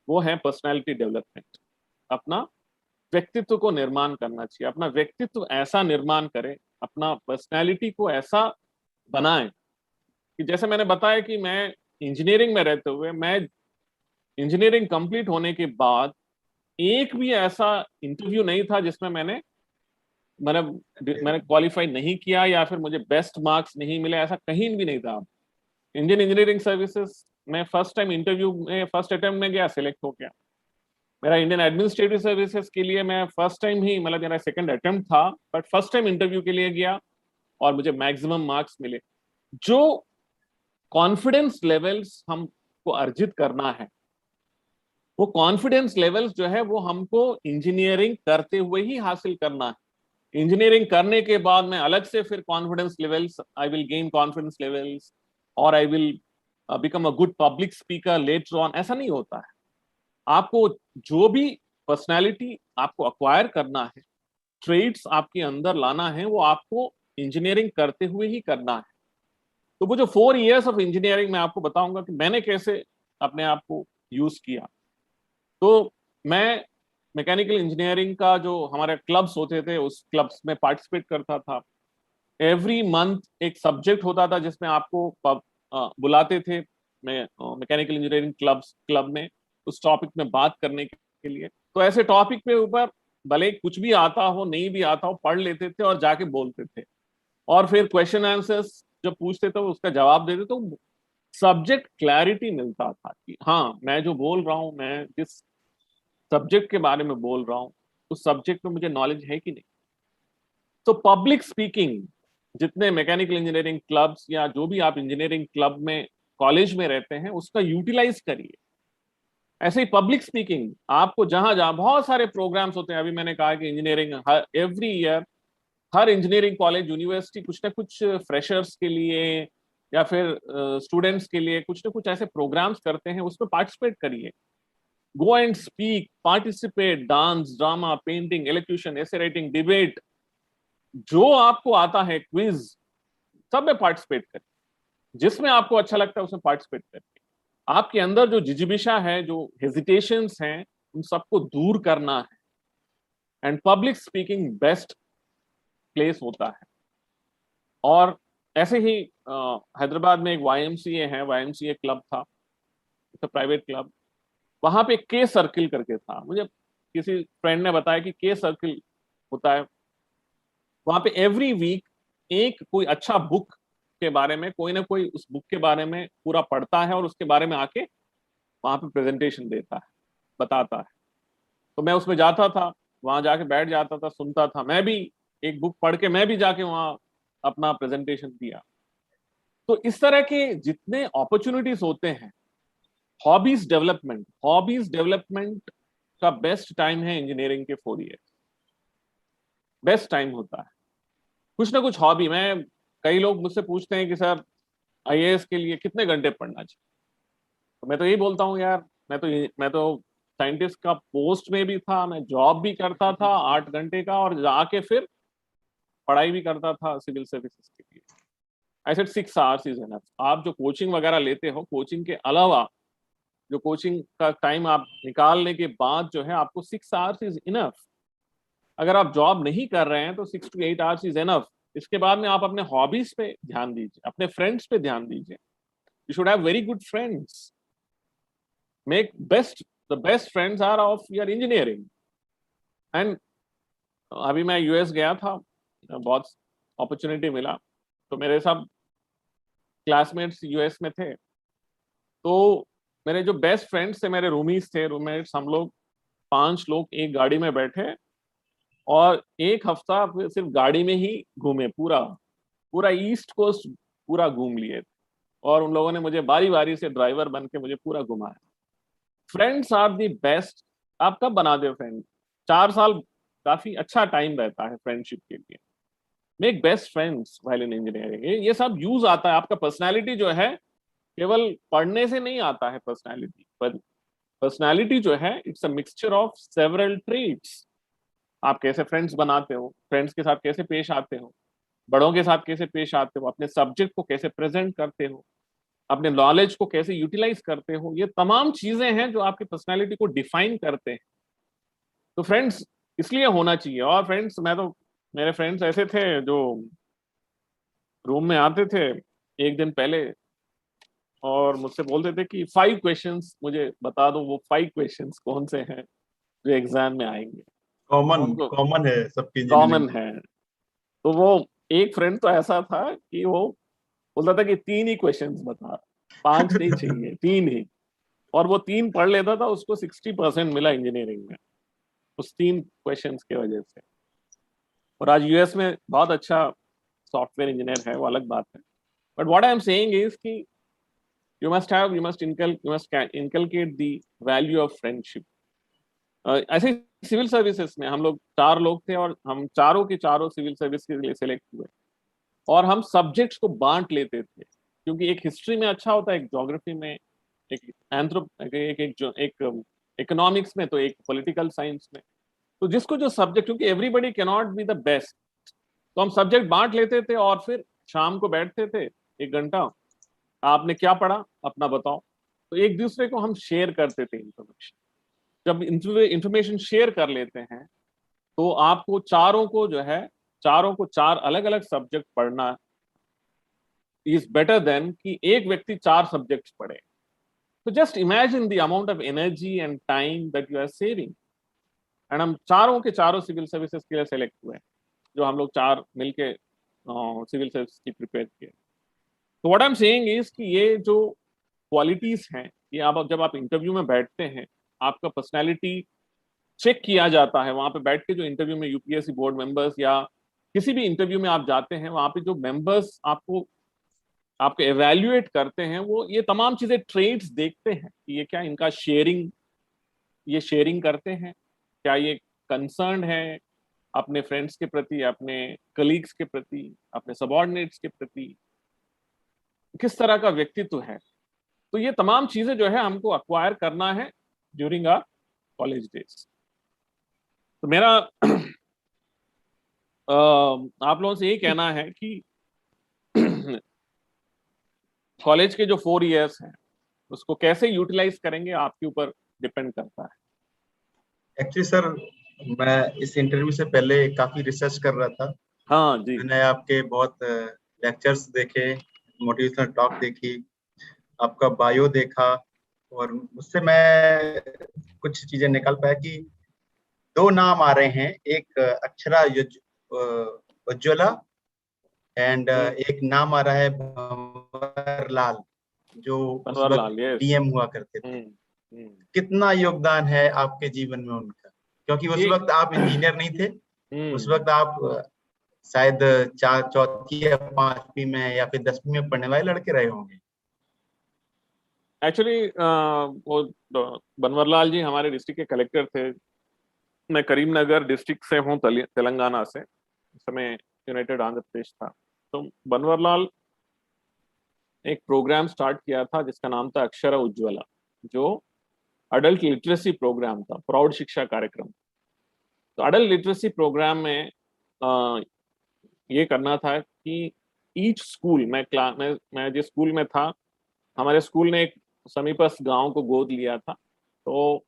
वो है पर्सनालिटी डेवलपमेंट। अपना व्यक्तित्व को निर्माण करना चाहिए, अपना व्यक्तित्व ऐसा निर्माण करें, अपना पर्सनालिटी को ऐसा बनाएं कि जैसे मैंने बताया कि मैं इंजीनियरिंग में रहते हुए, मैं इंजीनियरिंग कंप्लीट होने के बाद एक भी ऐसा इंटरव्यू नहीं था जिसमें मैंने क्वालिफाई नहीं किया या फिर मुझे बेस्ट मार्क्स नहीं मिले, ऐसा कहीं भी नहीं था। इंडियन इंजीनियरिंग सर्विसेज में फर्स्ट टाइम इंटरव्यू में फर्स्ट अटेम्प्ट में गया, सिलेक्ट हो गया। मेरा इंडियन एडमिनिस्ट्रेटिव सर्विसेज के लिए मैं फर्स्ट टाइम ही, मतलब मेरा सेकंड अटेम्प्ट था, बट फर्स्ट टाइम इंटरव्यू के लिए गया और मुझे मैक्सिमम मार्क्स मिले। जो कॉन्फिडेंस लेवल्स हमको अर्जित करना है, वो कॉन्फिडेंस लेवल्स जो है वो हमको इंजीनियरिंग करते हुए ही हासिल करना है। इंजीनियरिंग करने के बाद मैं अलग से फिर confidence levels, I will gain confidence levels और I will become a good public speaker later on, ऐसा नहीं होता है। आपको जो भी पर्सनालिटी आपको अक्वायर करना है, ट्रेड्स आपके अंदर लाना है, वो आपको इंजीनियरिंग करते हुए ही करना है। तो वो जो 4 इयर्स ऑफ इंजीनियरिंग मैं आपको बताऊंगा कि मैंने कैसे अपने आप को यूज किया। तो मैं मैकेनिकल इंजीनियरिंग का जो हमारे क्लब्स होते थे उस क्लब्स में पार्टिसिपेट करता था। एवरी मंथ एक सब्जेक्ट होता था जिसमें आपको बुलाते थे मैं मैकेनिकल इंजीनियरिंग क्लब में उस टॉपिक में बात करने के लिए। तो ऐसे टॉपिक पे ऊपर भले कुछ भी आता हो नहीं भी आता हो, पढ़ लेते थे और जाके बोलते थे और फिर क्वेश्चन आंसर्स जब पूछते थे उसका जवाब देते। तो सब्जेक्ट क्लैरिटी मिलता था कि हाँ, मैं जो बोल रहा हूँ, मैं जिस सब्जेक्ट के बारे में बोल रहा हूँ उस सब्जेक्ट में मुझे नॉलेज है कि नहीं। तो पब्लिक स्पीकिंग, जितने मैकेनिकल इंजीनियरिंग क्लब्स या जो भी आप इंजीनियरिंग क्लब में कॉलेज में रहते हैं उसका यूटिलाइज करिए। ऐसे ही पब्लिक स्पीकिंग आपको जहां जहां बहुत सारे प्रोग्राम्स होते हैं, अभी मैंने कहा कि इंजीनियरिंग एवरी ईयर हर इंजीनियरिंग कॉलेज यूनिवर्सिटी कुछ ना कुछ फ्रेशर्स के लिए या फिर स्टूडेंट्स के लिए कुछ ना कुछ ऐसे प्रोग्राम्स करते हैं, उसमें पार्टिसिपेट करिए। Go and speak, participate, dance, drama, painting, elocution, essay writing, debate, जो आपको आता है, क्विज, सब में पार्टिसिपेट करिए। जिसमें आपको अच्छा लगता है उसमें पार्टिसिपेट करिए। आपके अंदर जो जिजिबिशा है, जो हेजिटेशंस हैं, उन सबको दूर करना है। And public speaking best place होता है। और ऐसे ही हैदराबाद में एक वाईएमसीए है, वाईएमसीए क्लब था, प्राइवेट क्लब। वहां पे के सर्किल करके था, मुझे किसी फ्रेंड ने बताया कि के सर्किल होता है। वहां पे एवरी वीक एक कोई अच्छा बुक के बारे में कोई ना कोई उस बुक के बारे में पूरा पढ़ता है और उसके बारे में आके वहां पे प्रेजेंटेशन देता है, बताता है। तो मैं उसमें जाता था, वहां जाके बैठ जाता था, सुनता था। मैं भी एक बुक पढ़ के मैं भी जाके वहां अपना प्रेजेंटेशन दिया। तो इस तरह के जितने अपॉर्चुनिटीज होते हैं, हॉबीज डेवलपमेंट का बेस्ट टाइम है इंजीनियरिंग के 4 ईयर, बेस्ट टाइम होता है। कुछ ना कुछ हॉबी, मैं कई लोग मुझसे पूछते हैं कि सर आईएएस के लिए कितने घंटे पढ़ना चाहिए, तो मैं तो यही बोलता हूँ यार, मैं तो साइंटिस्ट का पोस्ट में भी था, मैं जॉब भी करता था 8 घंटे का और जाके फिर पढ़ाई भी करता था सिविल सर्विसेज के लिए। I said 6 hours is enough. आप जो कोचिंग वगैरह लेते हो, कोचिंग के अलावा जो कोचिंग का टाइम आप निकालने के बाद जो है आपको 6 आवर्स इज इनफ। अगर आप जॉब नहीं कर रहे हैं तो 6 to 8 आवर्स इज इनफ। इसके बाद में आप अपने हॉबीज पे ध्यान दीजिए, अपने फ्रेंड्स पे ध्यान दीजिए। You should have very good friends. Make best, the best friends are of your engineering. And अभी मैं यूएस गया था, बहुत अपॉर्चुनिटी मिला, तो मेरे सब क्लासमेट्स यूएस में थे। तो मेरे जो बेस्ट फ्रेंड्स थे, मेरे रूमीज थे, रूममेट्स, हम लोग 5 लोग एक गाड़ी में बैठे और एक हफ्ता सिर्फ गाड़ी में ही घूमे। पूरा पूरा ईस्ट कोस्ट पूरा घूम लिए थे और उन लोगों ने मुझे बारी बारी से ड्राइवर बन के मुझे पूरा घुमाया। Friends are the best. आप कब बनाते हो फ्रेंड? 4 साल काफी अच्छा टाइम रहता है फ्रेंडशिप के लिए। मेक बेस्ट फ्रेंड्स व्हाइल इन इंजीनियरिंग। ये सब यूज आता है। आपका पर्सनैलिटी जो है केवल पढ़ने से नहीं आता है। पर्सनैलिटी पर पर्सनैलिटी जो है it's a mixture of several traits. आप कैसे फ्रेंड्स बनाते हो, फ्रेंड्स के साथ कैसे पेश आते हो, बड़ों के साथ कैसे पेश आते हो, अपने सब्जेक्ट को कैसे प्रेजेंट करते हो, अपने नॉलेज को कैसे यूटिलाइज करते हो, ये तमाम चीजें हैं जो आपकी पर्सनैलिटी को डिफाइन करते हैं। तो फ्रेंड्स इसलिए होना चाहिए। और फ्रेंड्स, मैं तो, मेरे फ्रेंड्स ऐसे थे जो रूम में आते थे एक दिन पहले और मुझसे बोलते थे कि 5 क्वेश्चंस मुझे बता दो, वो 5 क्वेश्चंस कौन से हैं जो एग्जाम में आएंगे। कॉमन उनको कॉमन है सबकी इंजीनियरिंग कॉमन है। तो वो एक फ्रेंड तो ऐसा था कि वो बोलता था कि 3 ही क्वेश्चंस बता, 5 नहीं में। चाहिए, 3 ही। और वो 3 पढ़ लेता था, उसको 60% मिला इंजीनियरिंग में उस 3 क्वेश्चंस की वजह से। और आज यूएस में बहुत अच्छा सॉफ्टवेयर इंजीनियर है, वो अलग बात है। But what I am saying is कि you must inculcate the value of friendship। ऐसे ही सिविल सर्विसेज में हम लोग 4 लोग थे और हम चारों के चारों सिविल सर्विस के लिए सिलेक्ट हुए और हम सब्जेक्ट्स को बांट लेते थे, क्योंकि एक हिस्ट्री में अच्छा होता है, एक ज्योग्राफी में, एक एक इकोनॉमिक्स में, तो एक पॉलिटिकल साइंस में। तो जिसको जो सब्जेक्ट, क्योंकि everybody can not be the best, तो हम सब्जेक्ट बांट लेते थे और फिर शाम को बैठते थे 1 घंटा, आपने क्या पढ़ा अपना बताओ। तो एक दूसरे को हम शेयर करते थे इंफॉर्मेशन। जब इंफॉर्मेशन शेयर कर लेते हैं तो आपको चारों को जो है, चारों को 4 अलग अलग सब्जेक्ट पढ़ना इज बेटर देन कि एक व्यक्ति 4 सब्जेक्ट्स पढ़े। तो just imagine the amount of energy and time that you are saving. And हम चारों के चारों सिविल सर्विसेज के लिए सेलेक्ट हुए, जो हम लोग 4 मिलके सिविल सर्विस की प्रिपेयर किए। तो what I am saying is कि ये जो क्वालिटीज हैं, ये आप जब आप इंटरव्यू में बैठते हैं, आपका पर्सनैलिटी चेक किया जाता है। वहां पे बैठ के जो इंटरव्यू में यूपीएससी बोर्ड मेंबर्स या किसी भी इंटरव्यू में आप जाते हैं, वहां पे जो मेंबर्स आपको एवेल्युएट करते हैं, वो ये तमाम चीजें, ट्रेड्स देखते हैं कि ये क्या इनका ये शेयरिंग करते हैं, क्या ये कंसर्न है अपने फ्रेंड्स के प्रति, अपने कलीग्स के प्रति, अपने सबॉर्डिनेट्स के प्रति, किस तरह का व्यक्तित्व है। तो ये तमाम चीजें जो है हमको अक्वायर करना है ड्यूरिंग आवर कॉलेज डेज। तो मेरा आप लोगों से यही कहना है कि कॉलेज के जो 4 इयर्स हैं उसको कैसे यूटिलाइज करेंगे आपके ऊपर डिपेंड करता है। एक्चुअली सर, मैं इस इंटरव्यू से पहले काफी रिसर्च कर रहा था। हाँ जी। मैंने आपके बहुत लेक्चर्स देखे, मोटिवेशनल टॉक देखी, आपका बायो देखा और उससे मैं कुछ चीजें निकाल पाया कि 2 नाम आ रहे हैं, एक अक्षरा उज्ज्वला एंड एक नाम आ रहा है भंवरलाल, जो उस वक्त बनवारीलाल, यस। डीएम हुआ करते थे। कितना योगदान है आपके जीवन में उनका? क्योंकि उस वक्त आप इंजीनियर नहीं थे, उस वक्त आप शायद 4वीं या 5वीं में या फिर 10वीं में पढ़ने वाले लड़के रहे होंगे। एक्चुअली वो बनवारीलाल जी हमारे डिस्ट्रिक्ट के कलेक्टर थे। मैं करीमनगर डिस्ट्रिक्ट से हूँ, तेलंगाना से। उस समय यूनाइटेड आंध्र प्रदेश था। तो बनवारीलाल एक प्रोग्राम स्टार्ट किया था जिसका नाम था अक्षरा उज्ज्वला, जो अडल्ट लिटरेसी प्रोग्राम था, प्रौढ़ शिक्षा कार्यक्रम। तो अडल्ट लिटरेसी प्रोग्राम में ये करना था कि ईच स्कूल, मैं जिस स्कूल में था, हमारे स्कूल ने एक समीपस्थ गांव को गोद लिया था। तो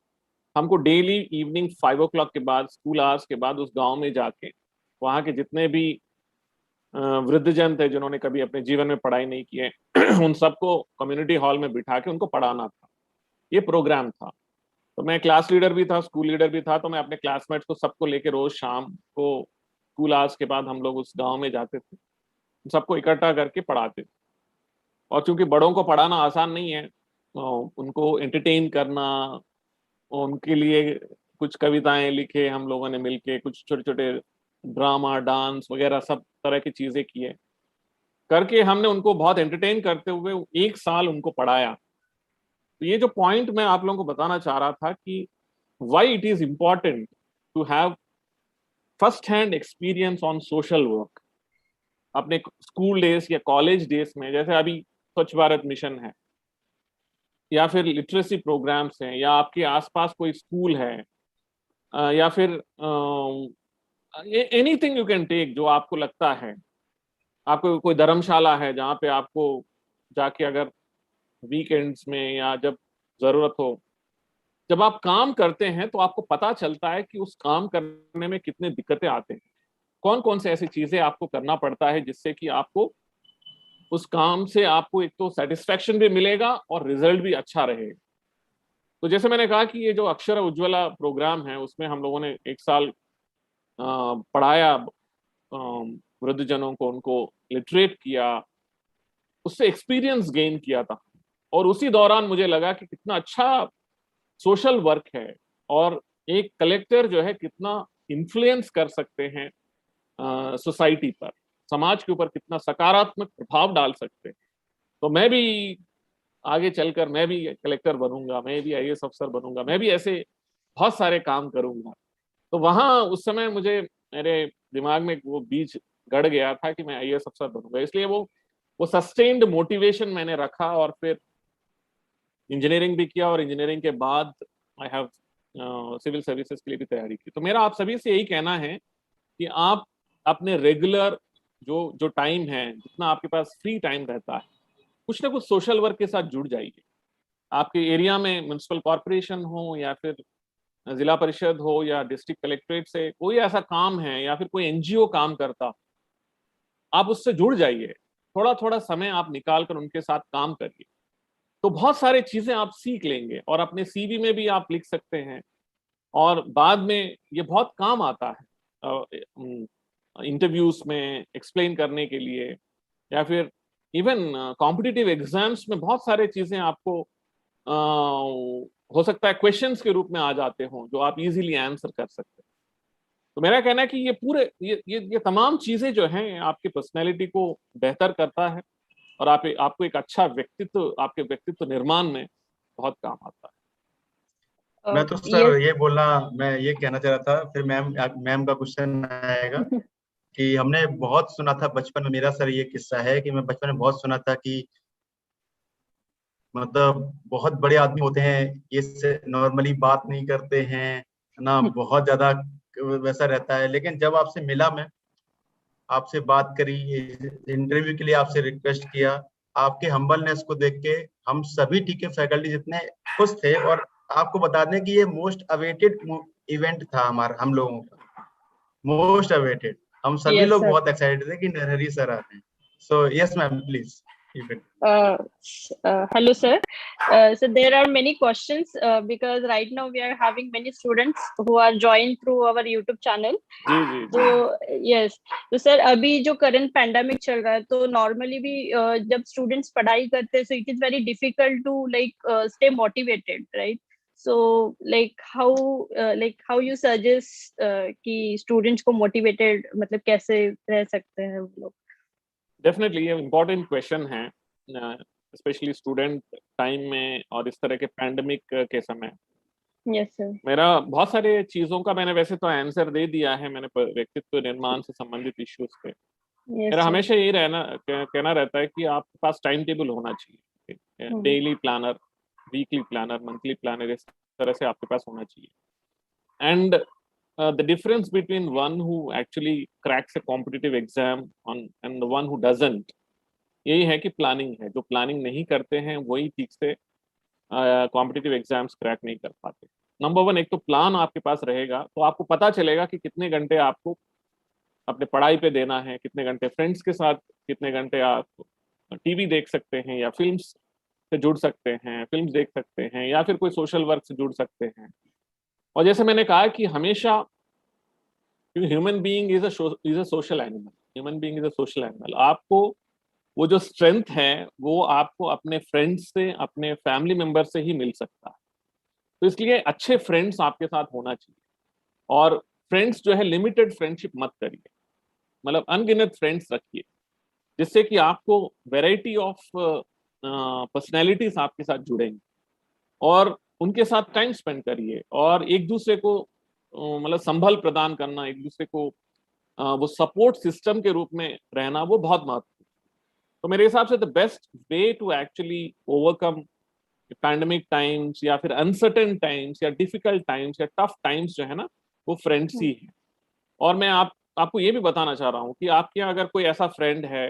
हमको डेली इवनिंग 5 o'clock के बाद, स्कूल आवर्स के बाद, उस गांव में जाके वहाँ के जितने भी वृद्धजन थे जिन्होंने कभी अपने जीवन में पढ़ाई नहीं की है उन सबको कम्युनिटी हॉल में बिठा के उनको पढ़ाना था। ये प्रोग्राम था। तो मैं क्लास लीडर भी था, स्कूल लीडर भी था। तो मैं अपने क्लासमेट्स को सबको लेके रोज शाम को स्कूल आवर्स के बाद हम लोग उस गांव में जाते थे, सबको इकट्ठा करके पढ़ाते थे। और चूंकि बड़ों को पढ़ाना आसान नहीं है, तो उनको एंटरटेन करना, उनके लिए कुछ कविताएं लिखे हम लोगों ने मिलके, कुछ छोटे छोटे ड्रामा, डांस वगैरह सब तरह की चीजें किए करके हमने उनको बहुत एंटरटेन करते हुए 1 साल उनको पढ़ाया। तो ये जो पॉइंट मैं आप लोगों को बताना चाह रहा था कि why it is important to have first hand experience on social work अपने स्कूल डेज या कॉलेज डेज में। जैसे अभी स्वच्छ भारत मिशन है, या फिर लिटरेसी प्रोग्राम्स हैं, या आपके आसपास कोई स्कूल है, या फिर एनीथिंग यू कैन टेक जो आपको लगता है। आपको कोई धर्मशाला है जहाँ पे आपको जाके अगर वीकेंड्स में या जब जरूरत हो, जब आप काम करते हैं तो आपको पता चलता है कि उस काम करने में कितने दिक्कतें आते हैं, कौन कौन से ऐसी चीजें आपको करना पड़ता है जिससे कि आपको उस काम से आपको एक तो सेटिस्फेक्शन भी मिलेगा और रिजल्ट भी अच्छा रहेगा। तो जैसे मैंने कहा कि ये जो अक्षर उज्ज्वला प्रोग्राम है, उसमें हम लोगों ने 1 साल पढ़ाया वृद्धजनों को, उनको लिटरेट किया, उससे एक्सपीरियंस गेन किया था। और उसी दौरान मुझे लगा कि कितना अच्छा सोशल वर्क है, और एक कलेक्टर जो है कितना इन्फ्लुएंस कर सकते हैं सोसाइटी पर, समाज के ऊपर कितना सकारात्मक प्रभाव डाल सकते हैं। तो मैं भी आगे चलकर मैं भी कलेक्टर बनूंगा, मैं भी आईएएस अफसर बनूंगा, मैं भी ऐसे बहुत सारे काम करूंगा। तो वहां उस समय मुझे, मेरे दिमाग में वो बीज गड़ गया था कि मैं आईएएस अफसर बनूंगा। इसलिए वो सस्टेन्ड मोटिवेशन मैंने रखा, और फिर इंजीनियरिंग भी किया, और इंजीनियरिंग के बाद आई हैव सिविल सर्विसेज के लिए भी तैयारी की। तो मेरा आप सभी से यही कहना है कि आप अपने रेगुलर जो जो टाइम है, जितना आपके पास फ्री टाइम रहता है, कुछ ना कुछ सोशल वर्क के साथ जुड़ जाइए। आपके एरिया में म्युनिसिपल कॉरपोरेशन हो, या फिर जिला परिषद हो, या डिस्ट्रिक्ट कलेक्ट्रेट से कोई ऐसा काम है, या फिर कोई एनजीओ काम करता, आप उससे जुड़ जाइए। थोड़ा थोड़ा समय आप निकाल कर उनके साथ काम करिए, तो बहुत सारी चीजें आप सीख लेंगे, और अपने सीवी में भी आप लिख सकते हैं, और बाद में ये बहुत काम आता है इंटरव्यूज में एक्सप्लेन करने के लिए, या फिर इवन कॉम्पिटिटिव एग्जाम्स में बहुत सारे चीजें आपको हो सकता है क्वेश्चंस के रूप में आ जाते हों जो आप इजीली आंसर कर सकते हैं। तो मेरा कहना है कि ये पूरे ये तमाम चीजें जो हैं आपकी पर्सनैलिटी को बेहतर करता है, और आपको एक अच्छा व्यक्तित्व, आपके व्यक्तित्व निर्माण में बहुत काम आता मैं तो Yes. सर मैं ये कहना चाह रहा था, फिर मैम मैम का क्वेश्चन आएगा कि हमने बहुत सुना था बचपन में। मेरा सर ये किस्सा है कि मैं बचपन में बहुत सुना था कि मतलब बहुत बड़े आदमी होते हैं, ये नॉर्मली बात नहीं करते हैं ना, बहुत ज्यादा वैसा रहता है। लेकिन जब आपसे मिला, मैं आपसे बात करी, इंटरव्यू के लिए आपसे रिक्वेस्ट किया, आपके हम्बलनेस को देख के हम सभी टीके फैकल्टी जितने खुश थे। और आपको बता दें कि ये मोस्ट अवेटेड इवेंट था हमारा, हम लोगों का मोस्ट अवेटेड। हम सभी Yes, लोग sir. बहुत एक्साइटेड थे कि नरहरी सर आ रहे हैं। So yes ma'am, please. Hello, sir. So there are many questions because right now we are having many students who are joined through our YouTube channel. है। जी जी तो जी। यस, तो सर अभी जो करंट पैंडेमिक चल रहा है, तो नॉर्मली भी जब स्टूडेंट्स पढ़ाई करते हैं, so it is very difficult to like stay motivated, right? So like how you suggest कि स्टूडेंट्स को मोटिवेटेड मतलब कैसे रह सकते हैं वो लोग? डेफिनेटली ये इम्पोर्टेंट क्वेश्चन है, स्पेशली स्टूडेंट टाइम में और इस तरह के पैंडेमिक के समय। Yes sir. मेरा बहुत सारे चीजों का मैंने वैसे तो आंसर दे दिया है, मैंने व्यक्तित्व निर्माण से संबंधित इश्यूज पे। यस मेरा सर। हमेशा यही कहना रहता है कि आपके पास टाइम टेबल होना चाहिए, daily planner, weekly planner, monthly planner, इस तरह से आपके पास होना चाहिए। And the difference between one who actually cracks a competitive exam and the one who doesn't, यही है कि प्लानिंग है। जो प्लानिंग नहीं करते हैं वही ठीक से कॉम्पिटिटिव एग्जाम्स क्रैक नहीं कर पाते। नंबर वन, एक तो प्लान आपके पास रहेगा तो आपको पता चलेगा कि कितने घंटे आपको अपने पढ़ाई पे देना है, कितने घंटे फ्रेंड्स के साथ, कितने घंटे आप टीवी देख सकते हैं या फिल्म्स से जुड़ सकते हैं, फिल्म्स देख सकते हैं या फिर कोई सोशल वर्क से जुड़ सकते हैं। और जैसे मैंने कहा कि हमेशा human being is a social animal, human being is a social animal. आपको वो जो स्ट्रेंथ है वो आपको अपने फ्रेंड्स से, अपने फैमिली मेंबर से ही मिल सकता है। तो इसलिए अच्छे फ्रेंड्स आपके साथ होना चाहिए। और फ्रेंड्स जो है लिमिटेड फ्रेंडशिप मत करिए, मतलब अनगिनत फ्रेंड्स रखिए, जिससे कि आपको वैरायटी ऑफ पर्सनैलिटीज आपके साथ जुड़ेंगे और उनके साथ टाइम स्पेंड करिए। और एक दूसरे को मतलब संभल प्रदान करना, एक दूसरे को वो सपोर्ट सिस्टम के रूप में रहना, वो बहुत महत्वपूर्ण। तो मेरे हिसाब से the best way to actually overcome pandemic times या फिर अनसर्टेन टाइम्स या डिफिकल्ट टाइम्स या टफ टाइम्स जो है ना, वो फ्रेंड्स ही है। और मैं आपको ये भी बताना चाह रहा हूँ कि आपके यहाँ अगर कोई ऐसा फ्रेंड है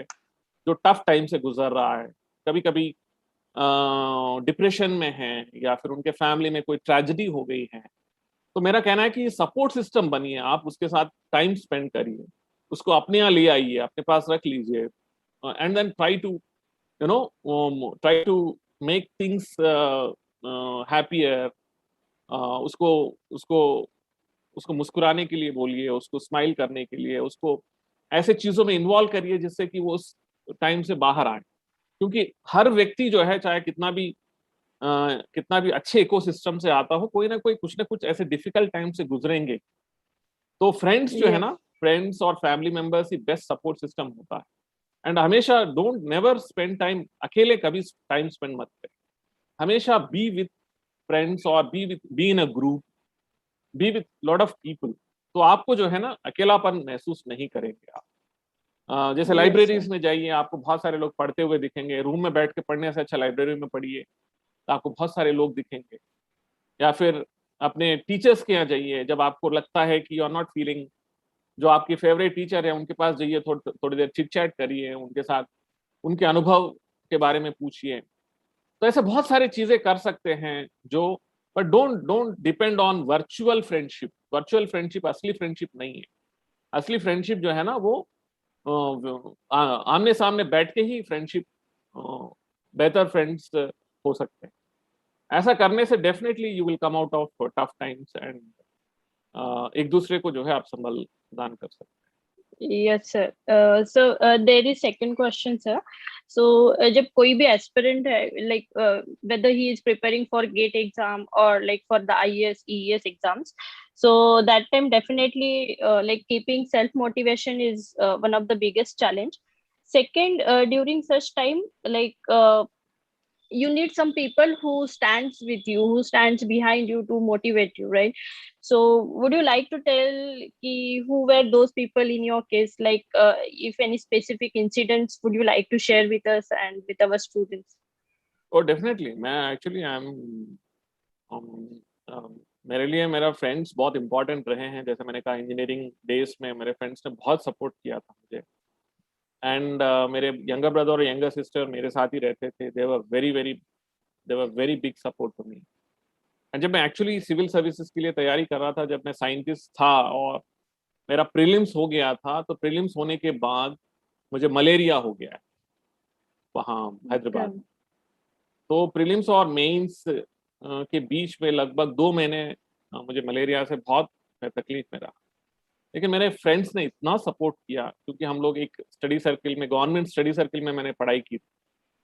जो टफ टाइम से गुजर रहा है, कभी कभी डिप्रेशन में है या फिर उनके फैमिली में कोई ट्रेजेडी हो गई है, तो मेरा कहना है कि सपोर्ट सिस्टम बनिए, आप उसके साथ टाइम स्पेंड करिए, उसको अपने यहाँ ले आइए, अपने पास रख लीजिए, and then try to try to make things happier. उसको उसको उसको मुस्कुराने के लिए बोलिए, उसको स्माइल करने के लिए, उसको ऐसे चीजों में इन्वॉल्व करिए जिससे कि वो उस टाइम से बाहर आए। क्योंकि हर व्यक्ति जो है, चाहे कितना भी अच्छे इकोसिस्टम से आता हो, कोई ना कोई कुछ ना कुछ ऐसे डिफिकल्ट टाइम से गुजरेंगे। तो फ्रेंड्स जो है Yes. ना, फ्रेंड्स और फैमिली मेंबर्स ही बेस्ट सपोर्ट सिस्टम होता है। एंड हमेशा डोंट नेवर स्पेंड टाइम अकेले, कभी टाइम स्पेंड मत करें। हमेशा बी विथ फ्रेंड्स और be in a group, B with lot of people. तो आपको जो है ना अकेलापन महसूस नहीं करेंगे आप। जैसे Yes, sir. लाइब्रेरीज में जाइए, आपको बहुत सारे लोग पढ़ते हुए दिखेंगे। रूम में बैठ के पढ़ने से अच्छा लाइब्रेरी में पढ़िए, तो आपको बहुत सारे लोग दिखेंगे। या फिर अपने टीचर्स के यहाँ जाइए, जब आपको लगता है कि यू आर नॉट फीलिंग, जो आपकी फेवरेट टीचर है उनके पास जाइए, थोड़ी देर चिट चैट करिए उनके साथ, उनके अनुभव के बारे में पूछिए। तो ऐसे बहुत सारी चीजें कर सकते हैं जो, but don't don't depend on virtual friendship. Virtual friendship असली फ्रेंडशिप नहीं है। असली फ्रेंडशिप जो है ना, वो आमने सामने बैठ के ही फ्रेंडशिप, बेहतर फ्रेंड्स हो सकते हैं। ऐसा करने से definitely you will come out of tough times and एक दूसरे को जो है आप संबल दान कर सकते हैं। Yes, sir. So there is second question, sir. So जब कोई भी aspirant है, like whether he is preparing for GATE exam or like for the IAS, EES exams, so that time definitely like keeping self motivation is one of the biggest challenge. Second, during such time, like you need some people who stands with you, who stands behind you to motivate you, right? So would you like to tell who were those people in your case, like if any specific incidents would you like to share with us and with our students? और डेफिनेटली मैं एक्चुअली आई एम मेरे लिए मेरा फ्रेंड्स बहुत इंपॉर्टेंट रहे हैं। जैसे मैंने कहा, इंजीनियरिंग डेज में मेरे फ्रेंड्स ने बहुत सपोर्ट किया था मुझे। एंड मेरे यंगर ब्रदर और यंगर सिस्टर मेरे साथ ही रहते थे। They were very big support to me. And जब मैं एक्चुअली सिविल सर्विसेज के लिए तैयारी कर रहा था, जब मैं साइंटिस्ट था और मेरा प्रीलिम्स हो गया था, तो प्रीलिम्स होने के बाद मुझे मलेरिया हो गया है वहाँ हैदराबाद में। तो प्रीलिम्स और मेंस के बीच में लगभग 2 महीने मुझे मलेरिया से बहुत तकलीफ में रहा। लेकिन मेरे फ्रेंड्स ने इतना सपोर्ट किया, क्योंकि हम लोग एक स्टडी सर्किल में, गवर्नमेंट स्टडी सर्किल में मैंने पढ़ाई की थी,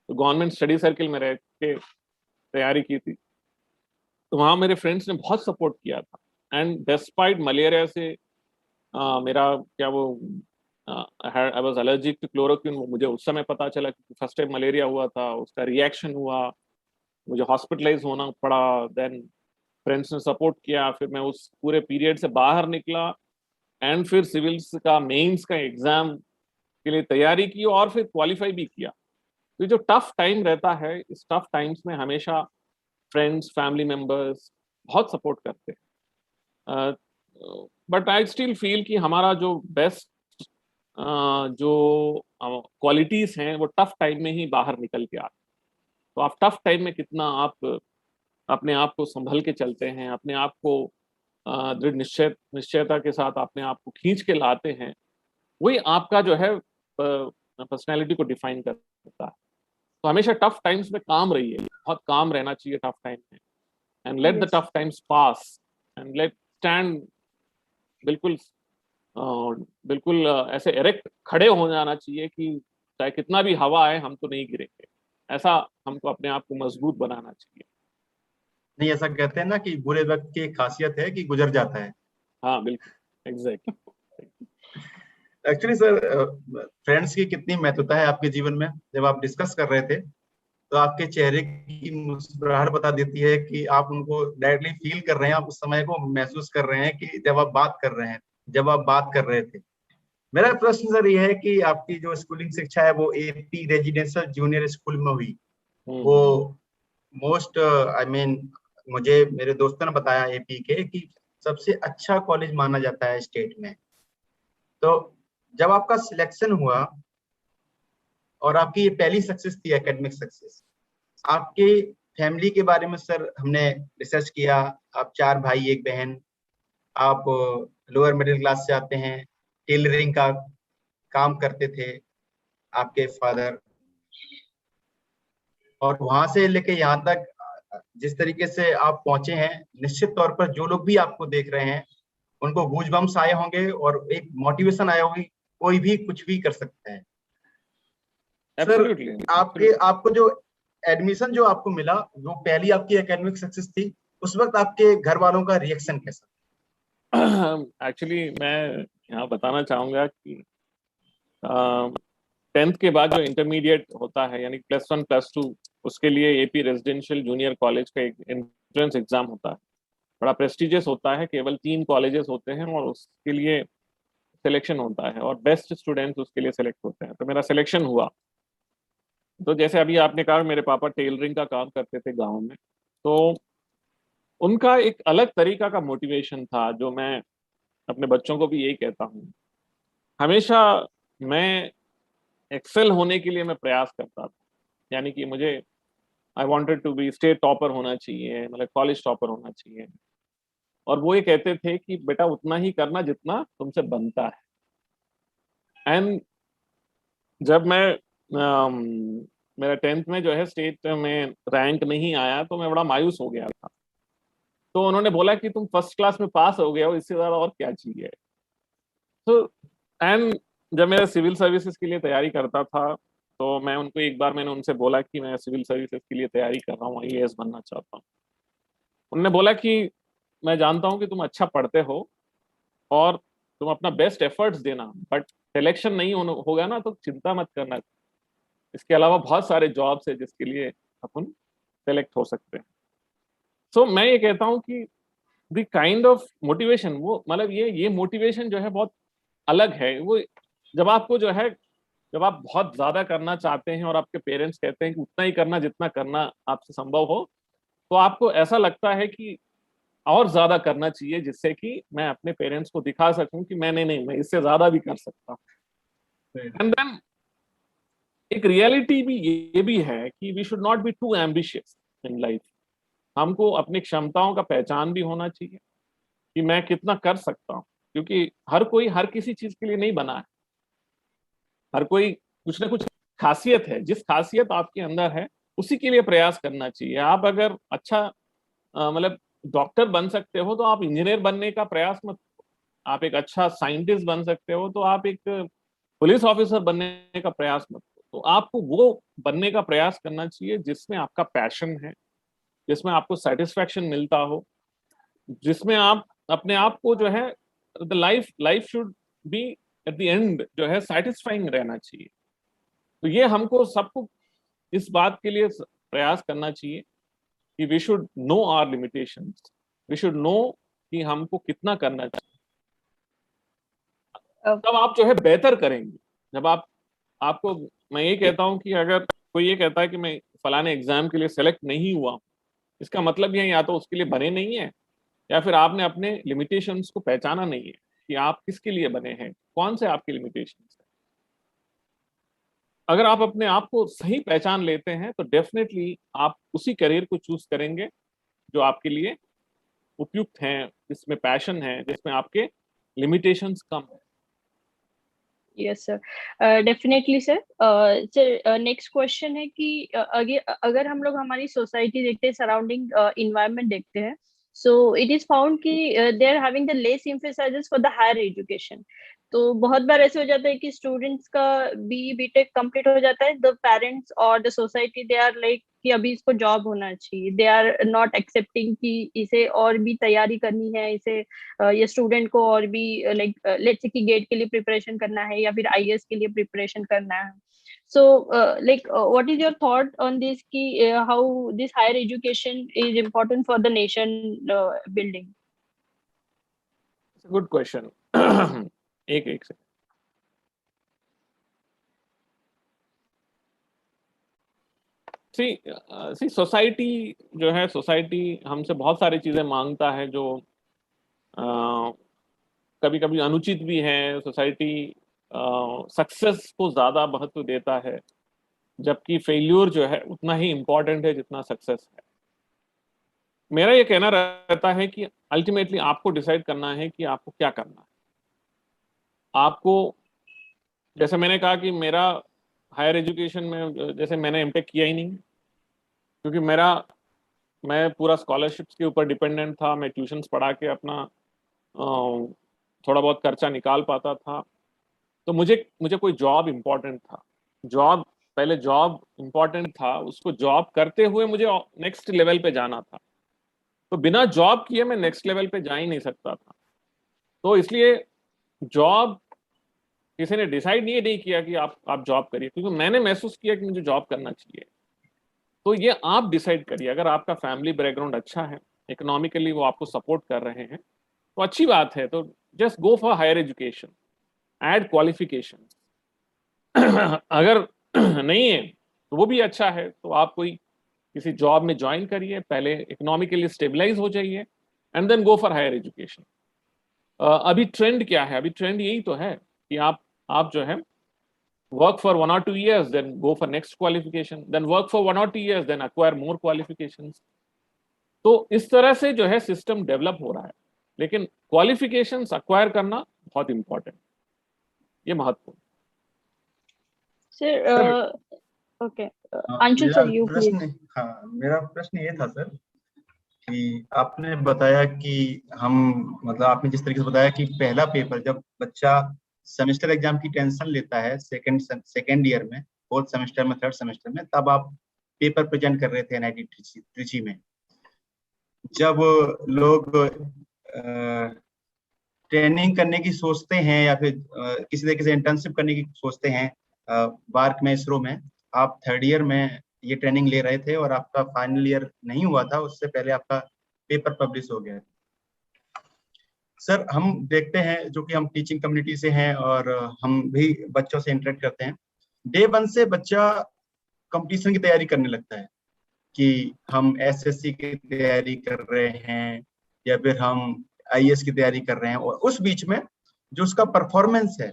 तो गवर्नमेंट स्टडी सर्किल में रह के तैयारी की थी। तो वहाँ मेरे फ्रेंड्स ने बहुत सपोर्ट किया था। एंड डिस्पाइट मलेरिया से मेरा क्या वो I was allergic to chloroquine, वो मुझे उस समय पता चला कि फर्स्ट टाइम मलेरिया हुआ था, उसका रिएक्शन हुआ, मुझे हॉस्पिटलाइज होना पड़ा। देन फ्रेंड्स ने सपोर्ट किया, फिर मैं उस पूरे पीरियड से बाहर निकला एंड फिर सिविल्स का मेंस का एग्जाम के लिए तैयारी की और फिर क्वालिफाई भी किया। तो जो टफ टाइम रहता है, इस टफ टाइम्स में हमेशा फ्रेंड्स, फैमिली मेंबर्स बहुत सपोर्ट करते हैं। बट आई स्टिल फील कि हमारा जो बेस्ट जो क्वालिटीज हैं वो टफ टाइम में ही बाहर निकल के आते। तो आप टफ टाइम में कितना आप अपने आप को संभल के चलते हैं, अपने आप को दृढ़ निश्चयता के साथ अपने आप को खींच के लाते हैं, वही आपका जो है पर्सनैलिटी को डिफाइन करता है। तो हमेशा टफ टाइम्स में काम रहिए, बहुत काम रहना चाहिए टफ टाइम में, and let the Yes. Tough times pass and let stand, बिल्कुल बिल्कुल ऐसे एरेक्ट खड़े हो जाना चाहिए कि चाहे कितना भी हवा आए हम तो नहीं गिरेंगे। ऐसा हमको अपने आप को मजबूत बनाना चाहिए। नहीं, ऐसा कहते हैं ना कि बुरे वक्त की एक खासियत है कि गुजर जाता है। हाँ बिल्कुल, एग्जैक्टली। एक्चुअली सर, फ्रेंड्स की कितनी महत्वता है आपके जीवन में, जब आप डिस्कस कर रहे थे तो आपके चेहरे की मुस्कुराहट बता देती है कि आप उनको डायरेक्टली फील कर रहे हैं, आप उस समय को महसूस कर रहे हैं कि जब आप बात कर रहे हैं, जब आप बात कर रहे थे। मेरा प्रश्न सर ये है कि आपकी जो स्कूलिंग शिक्षा है वो एपी रेजिडेंशियल जूनियर स्कूल में हुई। वो मोस्ट आई मीन मुझे मेरे दोस्तों ने बताया एपी के कि सबसे अच्छा कॉलेज माना जाता है स्टेट में। तो जब आपका सिलेक्शन हुआ और आपकी ये पहली सक्सेस थी, एकेडमिक सक्सेस, आपके फैमिली के बारे में सर हमने रिसर्च किया। आप 4 भाई 1 बहन, आप लोअर मिडिल क्लास से आते हैं, टेलरिंग का काम करते थे आपके फादर, और वहां से लेके यहाँ तक जिस तरीके से आप पहुंचे हैं, निश्चित तौर पर जो लोग भी आपको देख रहे हैं उनको गूजबम्स आए होंगे और एक मोटिवेशन आया होगी, कोई भी कुछ भी कर सकता है। सर, आपको जो एडमिशन जो आपको मिला, वो पहली आपकी एकेडमिक सक्सेस थी, उस वक्त आपके घर वालों का रिएक्शन कैसा? एक्चुअली मैं यहाँ बताना चाहूंगा कि 10th के बाद जो इंटरमीडिएट होता है यानी +1 +2, उसके लिए एपी रेजिडेंशियल जूनियर कॉलेज का एक एंट्रेंस एग्जाम होता है, बड़ा प्रेस्टिजियस होता है। केवल 3 कॉलेजेस होते हैं और उसके लिए सिलेक्शन होता है और बेस्ट स्टूडेंट्स उसके लिए सिलेक्ट होते हैं। तो मेरा सिलेक्शन हुआ। तो जैसे अभी आपने कहा, मेरे पापा टेलरिंग का काम करते थे गाँव में, तो उनका एक अलग तरीका का मोटिवेशन था, जो मैं अपने बच्चों को भी यही कहता हूँ। हमेशा मैं एक्सेल होने के लिए मैं प्रयास करता था, यानी कि मुझे I wanted to be state topper होना चाहिए, मतलब कॉलेज टॉपर होना चाहिए। और वो ये कहते थे कि बेटा उतना ही करना जितना तुमसे बनता है। एंड जब मैं मेरा 10th में जो है स्टेट में रैंक नहीं आया तो मैं बड़ा मायूस हो गया था। तो उन्होंने बोला कि तुम फर्स्ट क्लास में पास हो गए हो, इससे ज्यादा और क्या चाहिए। तो एंड जब मैं सिविल सर्विसेज के लिए तैयारी करता था तो मैं उनको एक बार मैंने उनसे बोला कि मैं सिविल सर्विसेज के लिए तैयारी कर रहा हूँ, आईएएस बनना चाहता हूँ। उन्होंने बोला कि मैं जानता हूँ कि तुम अच्छा पढ़ते हो और तुम अपना बेस्ट एफर्ट्स देना, बट सिलेक्शन नहीं होगा ना तो चिंता मत करना, इसके अलावा बहुत सारे जॉब्स है जिसके लिए अपन सेलेक्ट हो सकते हैं। सो मैं ये कहता हूँ कि द काइंड ऑफ मोटिवेशन, वो मतलब ये मोटिवेशन जो है बहुत अलग है। वो जब आपको जो है, जब आप बहुत ज्यादा करना चाहते हैं और आपके पेरेंट्स कहते हैं कि उतना ही करना जितना करना आपसे संभव हो, तो आपको ऐसा लगता है कि और ज्यादा करना चाहिए, जिससे कि मैं अपने पेरेंट्स को दिखा सकूं कि नहीं, मैं इससे ज्यादा भी कर सकता हूँ। एंड देन एक रियलिटी भी ये भी है कि we should not be too ambitious in life. हमको अपनी क्षमताओं का पहचान भी होना चाहिए कि मैं कितना कर सकता हूँ, क्योंकि हर कोई हर किसी चीज के लिए नहीं बना है। हर कोई कुछ ना कुछ खासियत है, जिस खासियत आपके अंदर है उसी के लिए प्रयास करना चाहिए। आप अगर अच्छा मतलब डॉक्टर बन सकते हो तो आप इंजीनियर बनने का प्रयास मत करो। आप एक अच्छा साइंटिस्ट बन सकते हो तो आप एक पुलिस ऑफिसर बनने का प्रयास मत करो। तो आपको वो बनने का प्रयास करना चाहिए जिसमें आपका पैशन है, जिसमें आपको सेटिस्फैक्शन मिलता हो, जिसमें आप अपने आप को जो है the life should be at the end जो है सेटिस्फाइंग रहना चाहिए। तो ये हमको सबको इस बात के लिए प्रयास करना चाहिए कि we should know our limitations, we should know कि हमको कितना करना चाहिए। तब आप जो है बेहतर करेंगे। जब आपको मैं ये कहता हूं कि अगर कोई ये कहता है कि मैं फलाने एग्जाम के लिए सेलेक्ट नहीं हुआ, इसका मतलब ये या तो उसके लिए बने नहीं है या फिर आपने अपने लिमिटेशंस को पहचाना नहीं है कि आप किसके लिए बने हैं, कौन से आपके लिमिटेशंस हैं। अगर आप अपने आप को सही पहचान लेते हैं तो डेफिनेटली आप उसी करियर को चूज करेंगे जो आपके लिए उपयुक्त हैं, जिसमें पैशन है, जिसमें आपके लिमिटेशंस कम है। Yes sir, definitely sir. Sir next question है कि अगर हम लोग हमारी सोसाइटी देखते हैं, सराउंडिंग इन्वायरमेंट देखते हैं, सो इट इज फाउंड कि they are having the less emphasises for the higher education. तो बहुत बार ऐसे हो जाता है कि स्टूडेंट्स का बीटेक कंप्लीट हो जाता है, द पेरेंट्स और the society they are like कि अभी इसको जॉब होना चाहिए, दे आर नॉट एक्सेप्टिंग कि इसे और भी तैयारी करनी है, इसे ये स्टूडेंट को और भी लाइक लेट्स से कि गेट के लिए प्रिपरेशन करना है या फिर आईएएस के लिए प्रिपरेशन करना है। So like what is your thought on this कि how this higher education is important for the nation building? Good question. एक सेकंड। सी सोसाइटी जो है, सोसाइटी हमसे बहुत सारी चीजें मांगता है जो कभी कभी अनुचित भी है। सोसाइटी सक्सेस को ज्यादा महत्व देता है, जबकि फेल्यूर जो है उतना ही इम्पोर्टेंट है जितना सक्सेस है। मेरा ये कहना रहता है कि अल्टीमेटली आपको डिसाइड करना है कि आपको क्या करना है। आपको, जैसे मैंने कहा कि मेरा हायर एजुकेशन में जैसे मैंने एमटेक किया ही नहीं, क्योंकि मैं पूरा स्कॉलरशिप्स के ऊपर डिपेंडेंट था। मैं ट्यूशन्स पढ़ा के अपना थोड़ा बहुत खर्चा निकाल पाता था। तो मुझे कोई जॉब इम्पोर्टेंट था, पहले जॉब इम्पोर्टेंट था, उसको जॉब करते हुए मुझे नेक्स्ट लेवल पे जाना था। तो बिना जॉब किए मैं नेक्स्ट लेवल पे जा ही नहीं सकता था। तो इसलिए जॉब किसी ने डिसाइड नहीं किया कि आप जॉब करिए, क्योंकि मैंने महसूस किया कि मुझे जॉब करना चाहिए। तो ये आप डिसाइड करिए। अगर आपका फैमिली बैकग्राउंड अच्छा है, इकोनॉमिकली वो आपको सपोर्ट कर रहे हैं, तो अच्छी बात है। तो just go for higher education, add qualification. अगर नहीं है तो वो भी अच्छा है। तो आप कोई किसी जॉब में ज्वाइन करिए, पहले इकोनॉमिकली स्टेबलाइज हो जाइए, and then go for higher education. अभी ट्रेंड क्या है? अभी ट्रेंड यही तो है कि आप जो है work for 1 or 2 years, then go for next qualification, then work for 1 or 2 years, then acquire more qualifications। तो इस तरह से जो है सिस्टम डेवलप हो रहा है, लेकिन क्वालिफिकेशंस अक्वायर करना बहुत इंपॉर्टेंट, ये महत्वपूर्ण। Sir okay, Anshul sir you please. मेरा प्रश्न ये था सर कि आपने बताया कि हम, मतलब आपने जिस तरीके से बताया कि पहला पेपर जब बच्चा सेमेस्टर एग्जाम की टेंशन लेता है सेकेंड ईयर में, फोर्थ सेमेस्टर में, थर्ड सेमेस्टर में, तब आप पेपर प्रेजेंट कर रहे थे एनआईटी त्रिची में। जब लोग ट्रेनिंग करने की सोचते हैं या फिर किसी तरीके से इंटर्नशिप करने की सोचते हैं बार्क में, इसरो में, आप थर्ड ईयर में ये ट्रेनिंग ले रहे थे और आपका फाइनल ईयर नहीं हुआ था, उससे पहले आपका पेपर पब्लिश हो गया। सर हम देखते हैं, जो कि हम टीचिंग कम्युनिटी से हैं और हम भी बच्चों से इंटरेक्ट करते हैं, डे 1 से बच्चा कंपटीशन की तैयारी करने लगता है कि हम एसएससी की तैयारी कर रहे हैं या फिर हम आईएएस की तैयारी कर रहे हैं, और उस बीच में जो उसका परफॉर्मेंस है,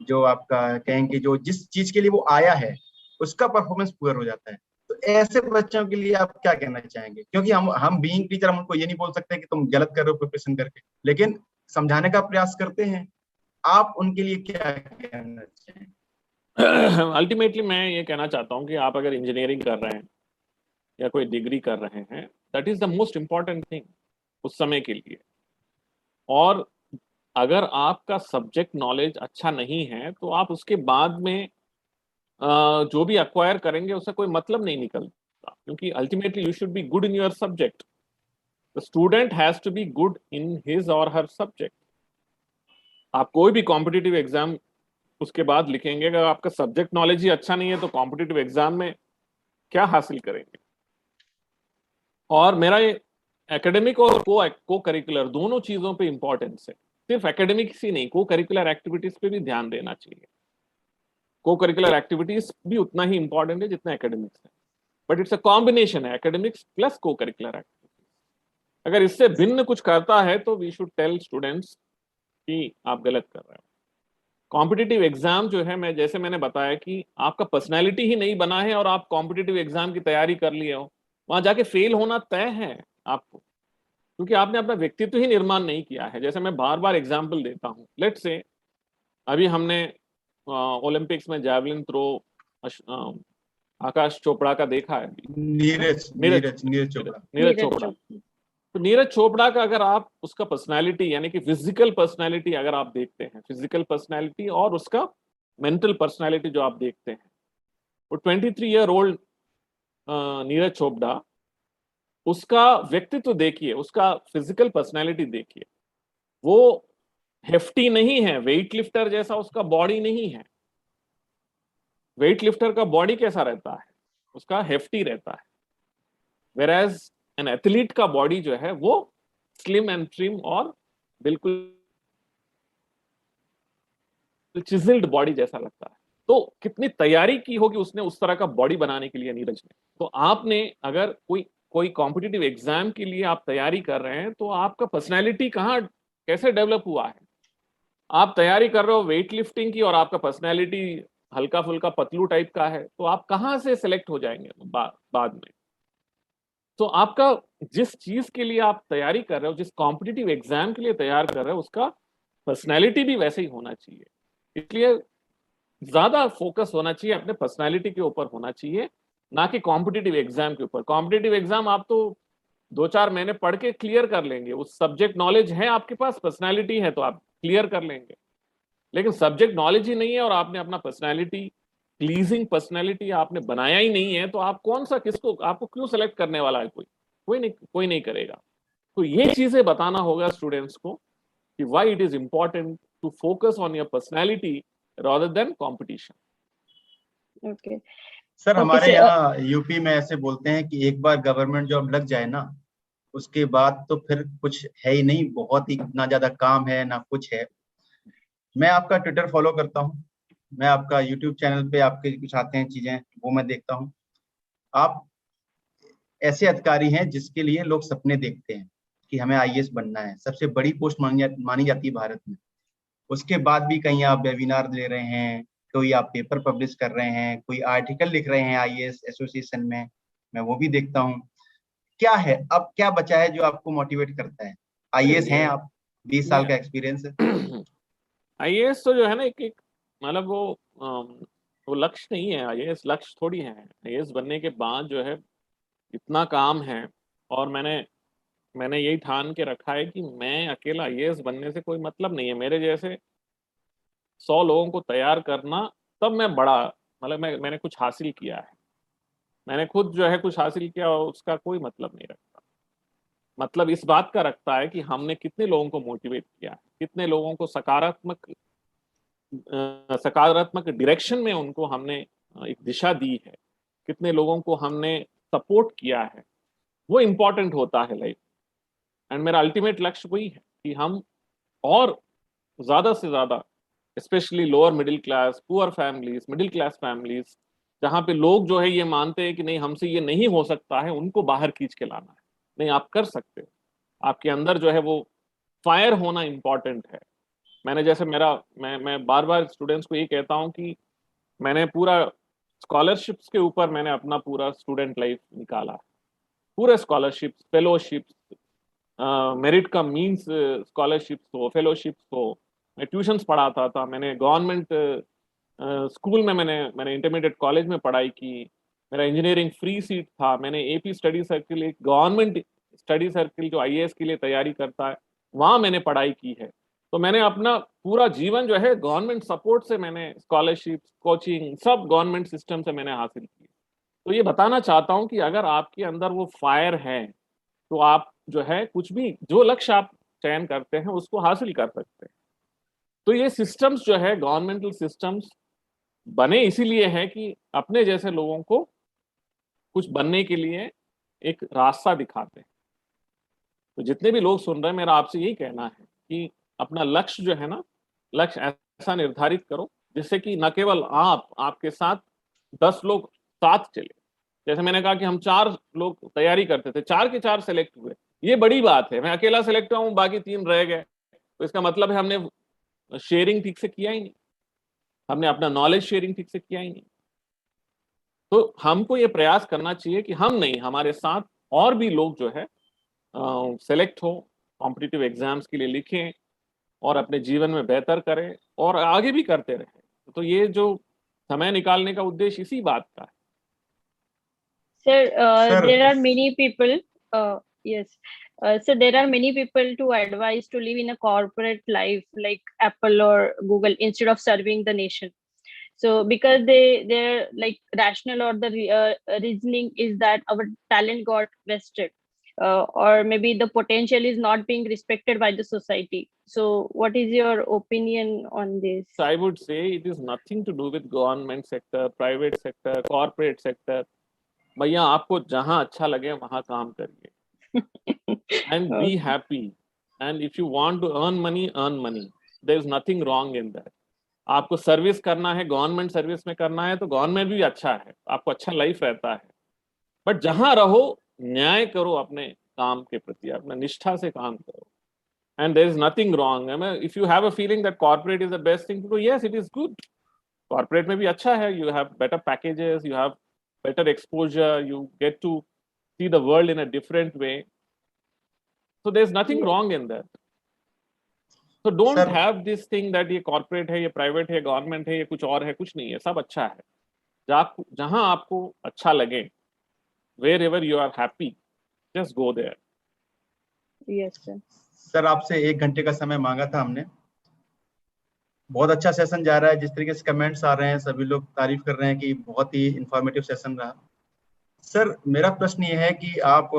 जो आपका कहेंगे जो जिस चीज के लिए वो आया है उसका परफॉर्मेंस पुअर हो जाता है। तो ऐसे बच्चों के लिए आप क्या कहना चाहेंगे? क्योंकि हम बीइंग टीचर, हम उनको ये नहीं बोल सकते कि तुम गलत कर रहे हो प्रिपरेशन करके, लेकिन समझाने का प्रयास करते हैं। आप उनके लिए क्या कहना चाहेंगे? अल्टीमेटली मैं ये कहना चाहता हूँ कि आप अगर इंजीनियरिंग कर रहे हैं या कोई डिग्री कर रहे हैं, that is the most important thing उस समय के लिए। और अगर आपका सब्जेक्ट नॉलेज अच्छा नहीं है तो आप उसके बाद में जो भी अक्वायर करेंगे उससे कोई मतलब नहीं निकलता, क्योंकि ultimately you should be good in your subject. The student has to be good in his or her subject. आप कोई भी कॉम्पिटिटिव एग्जाम उसके बाद लिखेंगे, अगर आपका सब्जेक्ट नॉलेज ही अच्छा नहीं है तो कॉम्पिटिटिव एग्जाम में क्या हासिल करेंगे? और मेरा ये एकेडमिक और को करिकुलर दोनों चीजों पे इंपॉर्टेंस है। सिर्फ एकेडमिक्स ही नहीं, को करिकुलर एक्टिविटीज पे भी ध्यान देना चाहिए। को करिकुलर एक्टिविटीज भी उतना ही इंपॉर्टेंट है जितना एकेडमिक्स है, बट इट्स अ कॉम्बिनेशन है, एकेडमिक्स प्लस को करिकुलर एक्टिविटीज। अगर इससे भिन्न कुछ करता है तो वी शुड टेल स्टूडेंट्स कि आप गलत कर रहे हो। कॉम्पिटिटिव एग्जाम जो है, जैसे मैंने बताया कि आपका पर्सनैलिटी ही नहीं बना है और आप कॉम्पिटिटिव एग्जाम की तैयारी कर लिए हो, वहां जाके फेल होना तय है आपको, क्योंकि आपने अपना व्यक्तित्व ही निर्माण नहीं किया है। जैसे मैं बार बार एग्जाम्पल देता हूँ, लेट्स से अभी हमने ओलंपिक्स में जैवलिन थ्रो आकाश चोपड़ा का देखा है, नीरज चोपड़ा। तो नीरज चोपड़ा का अगर आप उसका पर्सनालिटी यानी कि फिजिकल पर्सनालिटी अगर आप देखते हैं, फिजिकल पर्सनालिटी और उसका मेंटल पर्सनालिटी जो आप देखते हैं, वो 23-year-old नीरज चोपड़ा, उसका व्यक्तित्व देखिए, उसका फिजिकल पर्सनालिटी देखिए, वो हेफ्टी नहीं है, वेट लिफ्टर जैसा उसका बॉडी नहीं है। वेट लिफ्टर का बॉडी कैसा रहता है, उसका हेफ्टी रहता है, वेराज एन एथलीट का बॉडी जो है वो स्लिम एंड ट्रिम और बिल्कुल चिजल्ड बॉडी जैसा लगता है। तो कितनी तैयारी की होगी उसने उस तरह का बॉडी बनाने के लिए नीरज ने। तो आपने अगर कोई कॉम्पिटिटिव एग्जाम के लिए आप तैयारी कर रहे हैं तो आपका पर्सनैलिटी कहाँ कैसे डेवलप हुआ है। आप तैयारी कर रहे हो वेट लिफ्टिंग की और आपका पर्सनैलिटी हल्का फुल्का पतलू टाइप का है, तो आप कहाँ से सिलेक्ट हो जाएंगे बाद में। तो आपका जिस चीज के लिए आप तैयारी कर रहे हो, जिस कॉम्पिटिटिव एग्जाम के लिए तैयार कर रहे हो, उसका पर्सनैलिटी भी वैसे ही होना चाहिए। इसलिए ज्यादा फोकस होना चाहिए अपने पर्सनैलिटी के ऊपर होना चाहिए, ना कि कॉम्पिटिटिव एग्जाम के ऊपर। कॉम्पिटिटिव एग्जाम आप तो 2-4 महीने पढ़ के क्लियर कर लेंगे, उस सब्जेक्ट नॉलेज है आपके पास, पर्सनैलिटी है तो आप क्लियर कर लेंगे। लेकिन सब्जेक्ट नॉलेज ही नहीं है और आपने अपना पर्सनैलिटी, प्लीजिंग पर्सनैलिटी आपने बनाया ही नहीं है, तो आप कौन सा, किसको, आपको क्यों सेलेक्ट करने वाला है, कोई नहीं करेगा। तो ये चीजें बताना होगा स्टूडेंट्स को कि why it is important to focus on your personality rather than competition. Okay. Sir हमारे यहाँ यूपी में ऐसे बोलते हैं कि एक बार गवर्नमेंट जॉब लग जाए ना, उसके बाद तो फिर कुछ है ही नहीं, बहुत ही ना ज्यादा काम है ना कुछ है। मैं आपका ट्विटर फॉलो करता हूँ, मैं आपका यूट्यूब चैनल पे आपके कुछ आते हैं चीजें, वो मैं देखता हूँ। आप ऐसे अधिकारी हैं जिसके लिए लोग सपने देखते हैं कि हमें आईएएस बनना है, सबसे बड़ी पोस्ट मानी जाती है भारत में। उसके बाद भी कहीं आप वेबिनार दे रहे हैं, कोई आप पेपर पब्लिश कर रहे हैं, कोई आर्टिकल लिख रहे हैं आईएएस एसोसिएशन में, मैं वो भी देखता हूँ। क्या है, अब क्या बचा है जो आपको मोटिवेट करता है? आईएएस हैं आप, 20 साल का एक्सपीरियंस है। आईएएस तो जो है ना, एक मतलब वो लक्ष्य नहीं है, आईएएस लक्ष्य थोड़ी है। आईएएस बनने के बाद जो है इतना काम है, और मैंने यही ठान के रखा है कि मैं अकेला आईएएस बनने से कोई मतलब नहीं है। मेरे जैसे 100 लोगों को तैयार करना, तब मैं बड़ा, मतलब मैंने कुछ हासिल किया है। मैंने खुद जो है कुछ हासिल किया, उसका कोई मतलब नहीं रखता। मतलब इस बात का रखता है कि हमने कितने लोगों को मोटिवेट किया है, कितने लोगों को सकारात्मक डायरेक्शन में उनको हमने एक दिशा दी है, कितने लोगों को हमने सपोर्ट किया है, वो इम्पोर्टेंट होता है लाइफ। एंड मेरा अल्टीमेट लक्ष्य वही है कि हम और ज्यादा से ज्यादा, specially lower middle class, poor families, middle class families, जहाँ पे लोग जो है ये मानते हैं कि नहीं हमसे ये नहीं हो सकता है, उनको बाहर खींच के लाना है। नहीं, आप कर सकते हो, आपके अंदर जो है वो फायर होना इंपॉर्टेंट है। मैंने जैसे मैं बार बार स्टूडेंट्स को ये कहता हूँ कि मैंने पूरा स्कॉलरशिप्स के ऊपर मैंने अपना पूरा स्टूडेंट लाइफ निकाला है। पूरे स्कॉलरशिप्स, फेलोशिप्स, मेरिट का मीन्स स्कॉलरशिप्स हो, फेलोशिप्स हो, मैं ट्यूशन्स पढ़ाता था, मैंने गवर्नमेंट स्कूल में मैंने इंटरमीडिएट कॉलेज में पढ़ाई की, मेरा इंजीनियरिंग फ्री सीट था, मैंने एपी स्टडी सर्किल, एक गवर्नमेंट स्टडी सर्किल जो आईएएस के लिए तैयारी करता है, वहां मैंने पढ़ाई की है। तो मैंने अपना पूरा जीवन जो है गवर्नमेंट सपोर्ट से, मैंने स्कॉलरशिप, कोचिंग, सब गवर्नमेंट सिस्टम से मैंने हासिल की। तो ये बताना चाहता हूँ कि अगर आपके अंदर वो फायर है तो आप जो है कुछ भी, जो लक्ष्य आप चयन करते हैं उसको हासिल कर सकते हैं। तो ये सिस्टम्स जो है, गवर्नमेंटल सिस्टम्स बने इसीलिए है कि अपने जैसे लोगों को कुछ बनने के लिए एक रास्ता दिखाते हैं। तो जितने भी लोग सुन रहे हैं, मेरा आपसे यही कहना है कि अपना लक्ष्य जो है ना, लक्ष्य ऐसा निर्धारित करो जिससे कि न केवल आपके साथ 10 लोग साथ चले। जैसे मैंने कहा कि हम 4 लोग तैयारी करते थे, 4 के 4 सेलेक्ट हुए, ये बड़ी बात है। मैं अकेला सिलेक्ट हुआ हूँ, बाकी 3 रह गए, तो इसका मतलब है हमने शेयरिंग ठीक से किया ही नहीं, हमने अपना नॉलेज शेयरिंग ठीक से किया ही नहीं। तो हमको ये प्रयास करना चाहिए कि हम नहीं, हमारे साथ और भी लोग जो है सेलेक्ट हो, कॉम्पिटिटिव एग्जाम्स के लिए लिखें और अपने जीवन में बेहतर करें और आगे भी करते रहें। तो ये जो समय निकालने का उद्देश्य इसी बात का है। Sir, sir there are many people. Yes. So there are many people to advise to live in a corporate life like Apple or Google instead of serving the nation. So because their like rational or the reasoning is that our talent got wasted, or maybe the potential is not being respected by the society. So what is your opinion on this? So I would say it is nothing to do with government sector, private sector, corporate sector. भैया आपको जहां अच्छा लगे वहां काम करिए and be Okay. happy. And if you want to earn money. There is nothing wrong in that. आपको सर्विस करना है, गवर्नमेंट सर्विस में करना है, तो गवर्नमेंट भी अच्छा है, आपको अच्छा लाइफ रहता है। बट जहां रहो, न्याय करो अपने काम के प्रति, अपने निष्ठा से काम करो। And there is nothing wrong. I mean, if you have a feeling that corporate is the best thing to do, yes, it is good. Corporate में भी अच्छा है, you have better packages, you have better exposure, you get to see the world in a different way. So there's nothing Yes. wrong in that. So don't sir have this thing that ये corporate है, ये private है, government है, ये कुछ और है, कुछ नहीं है, सब अच्छा है। जहां आपको अच्छा लगे, wherever you are happy, just go there. Yes, sir. Sir आपसे 1 घंटे का समय मांगा था हमने। बहुत अच्छा सेशन जा रहा है, जिस तरीके से कमेंट्स आ रहे हैं सभी लोग तारीफ कर रहे हैं कि बहुत ही इंफॉर्मेटिव सेशन रहा। सर मेरा प्रश्न ये है कि आप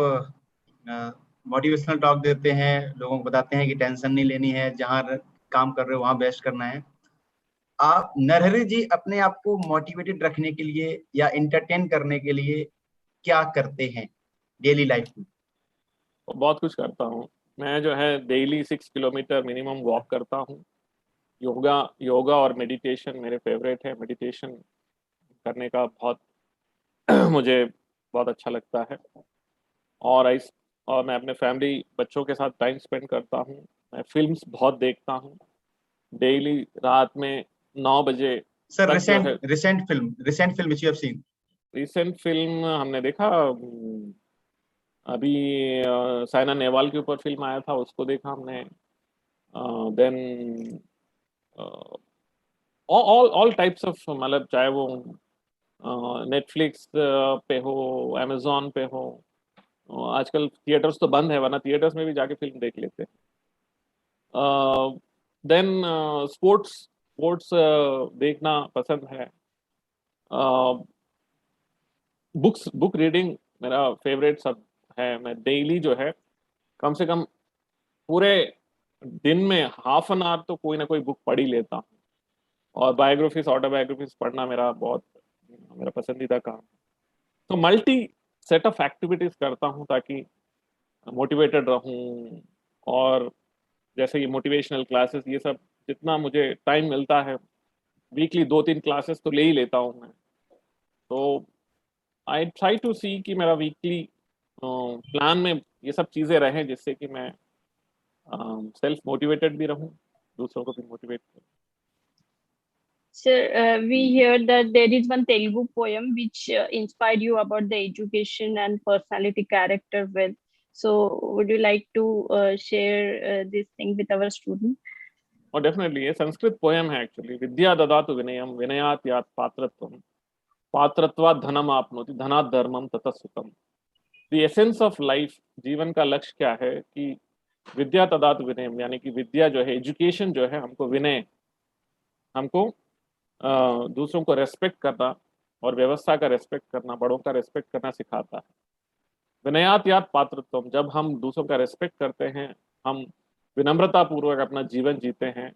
मोटिवेशनल टॉक देते हैं, लोगों को बताते हैं कि टेंशन नहीं लेनी है, जहाँ काम कर रहे हो वहाँ बेस्ट करना है। आप नरहरि जी अपने आप को मोटिवेटेड रखने के लिए या इंटरटेन करने के लिए क्या करते हैं डेली लाइफ में? बहुत कुछ करता हूँ मैं, जो है डेली 6 किलोमीटर मिनिमम वॉक करता हूँ। योगा और मेडिटेशन मेरे फेवरेट है। मेडिटेशन करने का बहुत मुझे बहुत अच्छा लगता है। और मैं अपने फैमिली बच्चों के साथ टाइम स्पेंड करता हूँ। मैं फिल्म्स बहुत देखता हूँ डेली, रात में 9 बजे सर तक जो है। Recent film which you have seen? Recent film हमने देखा, अभी साइना नेहवाल के ऊपर फिल्म आया था, उसको देखा हमने। देन ऑल टाइप्स ऑफ, मतलब चाहे वो नेटफ्लिक्स पे हो, अमेजोन पे हो। आजकल थिएटर्स तो बंद है, वरना थिएटर्स में भी जाके फिल्म देख लेते हैं। देन स्पोर्ट्स देखना पसंद है। बुक रीडिंग मेरा फेवरेट सब है। मैं डेली जो है कम से कम पूरे दिन में हाफ एन आवर तो कोई ना कोई बुक पढ़ ही लेता हूँ। और बायोग्राफीज, ऑटोबायोग्राफीज पढ़ना मेरा पसंदीदा काम। तो मल्टी सेट ऑफ एक्टिविटीज करता हूँ ताकि मोटिवेटेड रहूँ। और जैसे ये मोटिवेशनल क्लासेस, ये सब जितना मुझे टाइम मिलता है, वीकली 2-3 क्लासेस तो ले ही लेता हूँ मैं। तो आई ट्राई टू सी कि मेरा वीकली प्लान में ये सब चीज़ें रहें, जिससे कि मैं सेल्फ मोटिवेटेड भी रहूँ, दूसरों को भी मोटिवेट करूँ। Sir, we hear that there is one Telugu poem which inspired you about the education and personality character with. So, would you like to share this thing with our student? और डेफिनेटली ये संस्कृत पोएम है एक्चुअली। विद्या ददातु विनयम, विनयात यात पात्रत्वम, पात्रत्वात् धनम आपनोति, धनात् धर्मम ततः सुखम। द एसेंस ऑफ लाइफ, जीवन का लक्ष्य क्या है कि विद्या ददातु विनयम, यानी कि विद्या जो है, एजुकेशन जो है, हमको विनय, हमको दूसरों को रेस्पेक्ट करना और व्यवस्था का रेस्पेक्ट करना, बड़ों का रेस्पेक्ट करना सिखाता है। विनयात यात पात्रत्वम, जब हम दूसरों का रेस्पेक्ट करते हैं, हम विनम्रता पूर्वक अपना जीवन जीते हैं,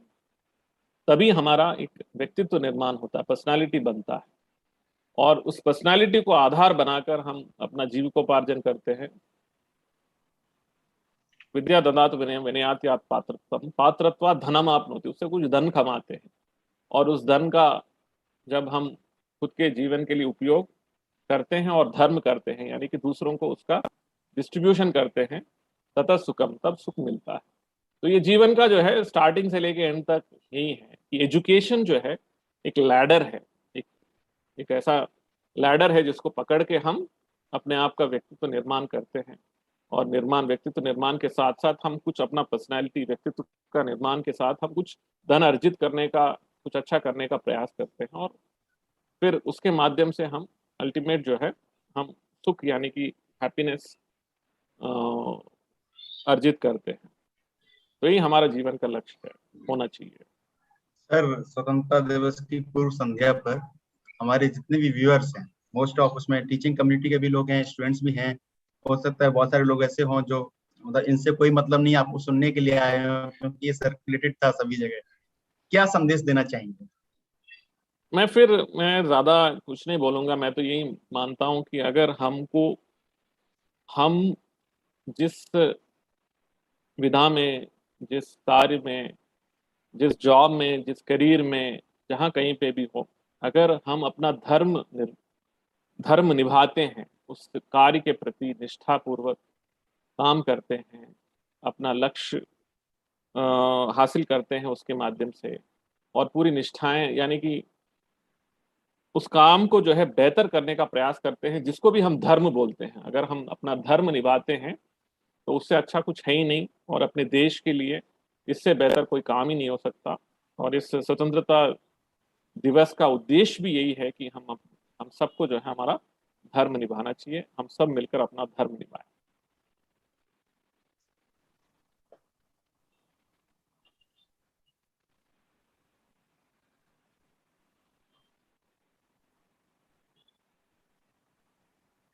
तभी हमारा एक व्यक्तित्व निर्माण होता है, पर्सनालिटी बनता है। और उस पर्सनालिटी को आधार बनाकर हम अपना जीविकोपार्जन करते हैं। विद्या ददातु विनयम, विनयात यात पात्रत्वम, पात्रत्वात् धनम आपनोति, उससे कुछ धन कमाते हैं। और उस धन का जब हम खुद के जीवन के लिए उपयोग करते हैं और धर्म करते हैं, यानी कि दूसरों को उसका डिस्ट्रीब्यूशन करते हैं, ततः सुखम, तब सुख मिलता है। तो ये जीवन का जो है स्टार्टिंग से लेके एंड तक यही है कि एजुकेशन जो है एक लैडर है, एक ऐसा लैडर है जिसको पकड़ के हम अपने आप का व्यक्तित्व निर्माण करते हैं। और व्यक्तित्व निर्माण के साथ साथ हम कुछ अपना पर्सनैलिटी, व्यक्तित्व का निर्माण के साथ हम कुछ धन अर्जित करने का, कुछ अच्छा करने का प्रयास करते हैं, और फिर उसके माध्यम से हम अल्टीमेट जो है हम सुख यानी कि हैप्पीनेस अर्जित करते हैं। तो यही हमारा जीवन का लक्ष्य है, होना चाहिए। सर, स्वतंत्रता दिवस की पूर्व संध्या पर हमारे जितने भी व्यूअर्स हैं, मोस्ट ऑफ उसमें टीचिंग कम्युनिटी के भी लोग हैं, स्टूडेंट्स भी हैं, हो सकता है बहुत सारे लोग ऐसे हों जो मतलब इनसे कोई मतलब नहीं, आपको सुनने के लिए आए हो क्योंकि ये सर्कुलेटेड था सभी जगह। क्या संदेश देना चाहेंगे? मैं ज्यादा कुछ नहीं बोलूंगा। मैं तो यही मानता हूं कि अगर हम जिस विधा में, जिस कार्य में, जिस जॉब में, जिस करियर में, जहाँ कहीं पे भी हो, अगर हम अपना धर्म निभाते हैं, उस कार्य के प्रति निष्ठापूर्वक काम करते हैं, अपना लक्ष्य हासिल करते हैं उसके माध्यम से, और पूरी निष्ठाएं यानी कि उस काम को जो है बेहतर करने का प्रयास करते हैं, जिसको भी हम धर्म बोलते हैं, अगर हम अपना धर्म निभाते हैं तो उससे अच्छा कुछ है ही नहीं। और अपने देश के लिए इससे बेहतर कोई काम ही नहीं हो सकता। और इस स्वतंत्रता दिवस का उद्देश्य भी यही है कि हम सबको जो है हमारा धर्म निभाना चाहिए, हम सब मिलकर अपना धर्म निभाएं।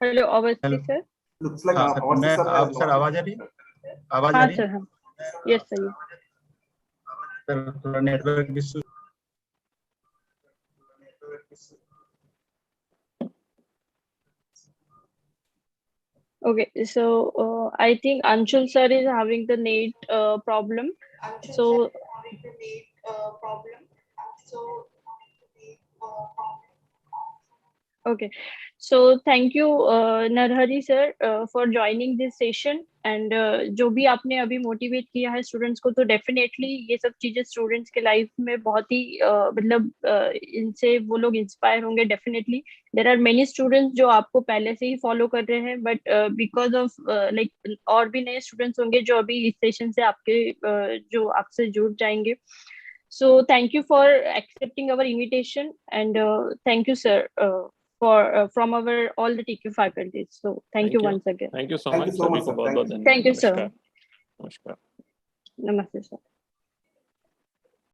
Hello Awasthi hello. सर। हाँ सर, मैं सर आवाज आ रही है? आवाज आ हाँ रही सर, है? हाँ, यस सर। सर थोड़ा network issue. Okay, so I think Anshul sir is having the net problem. So okay, so thank you Narhari sir for joining this session, and जो भी आपने अभी मोटिवेट किया है स्टूडेंट्स को, तो डेफिनेटली ये सब चीजें स्टूडेंट्स के लाइफ में बहुत ही मतलब इनसे वो लोग इंस्पायर होंगे definitely. There are many students जो आपको पहले से ही फॉलो कर रहे हैं, बट बिकॉज ऑफ लाइक और भी नए स्टूडेंट्स होंगे जो अभी इस सेशन से जो आपसे जुड़ जाएंगे। So thank you for accepting our invitation, and thank you sir for from our all the TQ faculties. So thank you once again. Thank you so much. सभी को बहुत बहुत धन्यवाद। Thank you sir. नमस्कार। Namaste sir.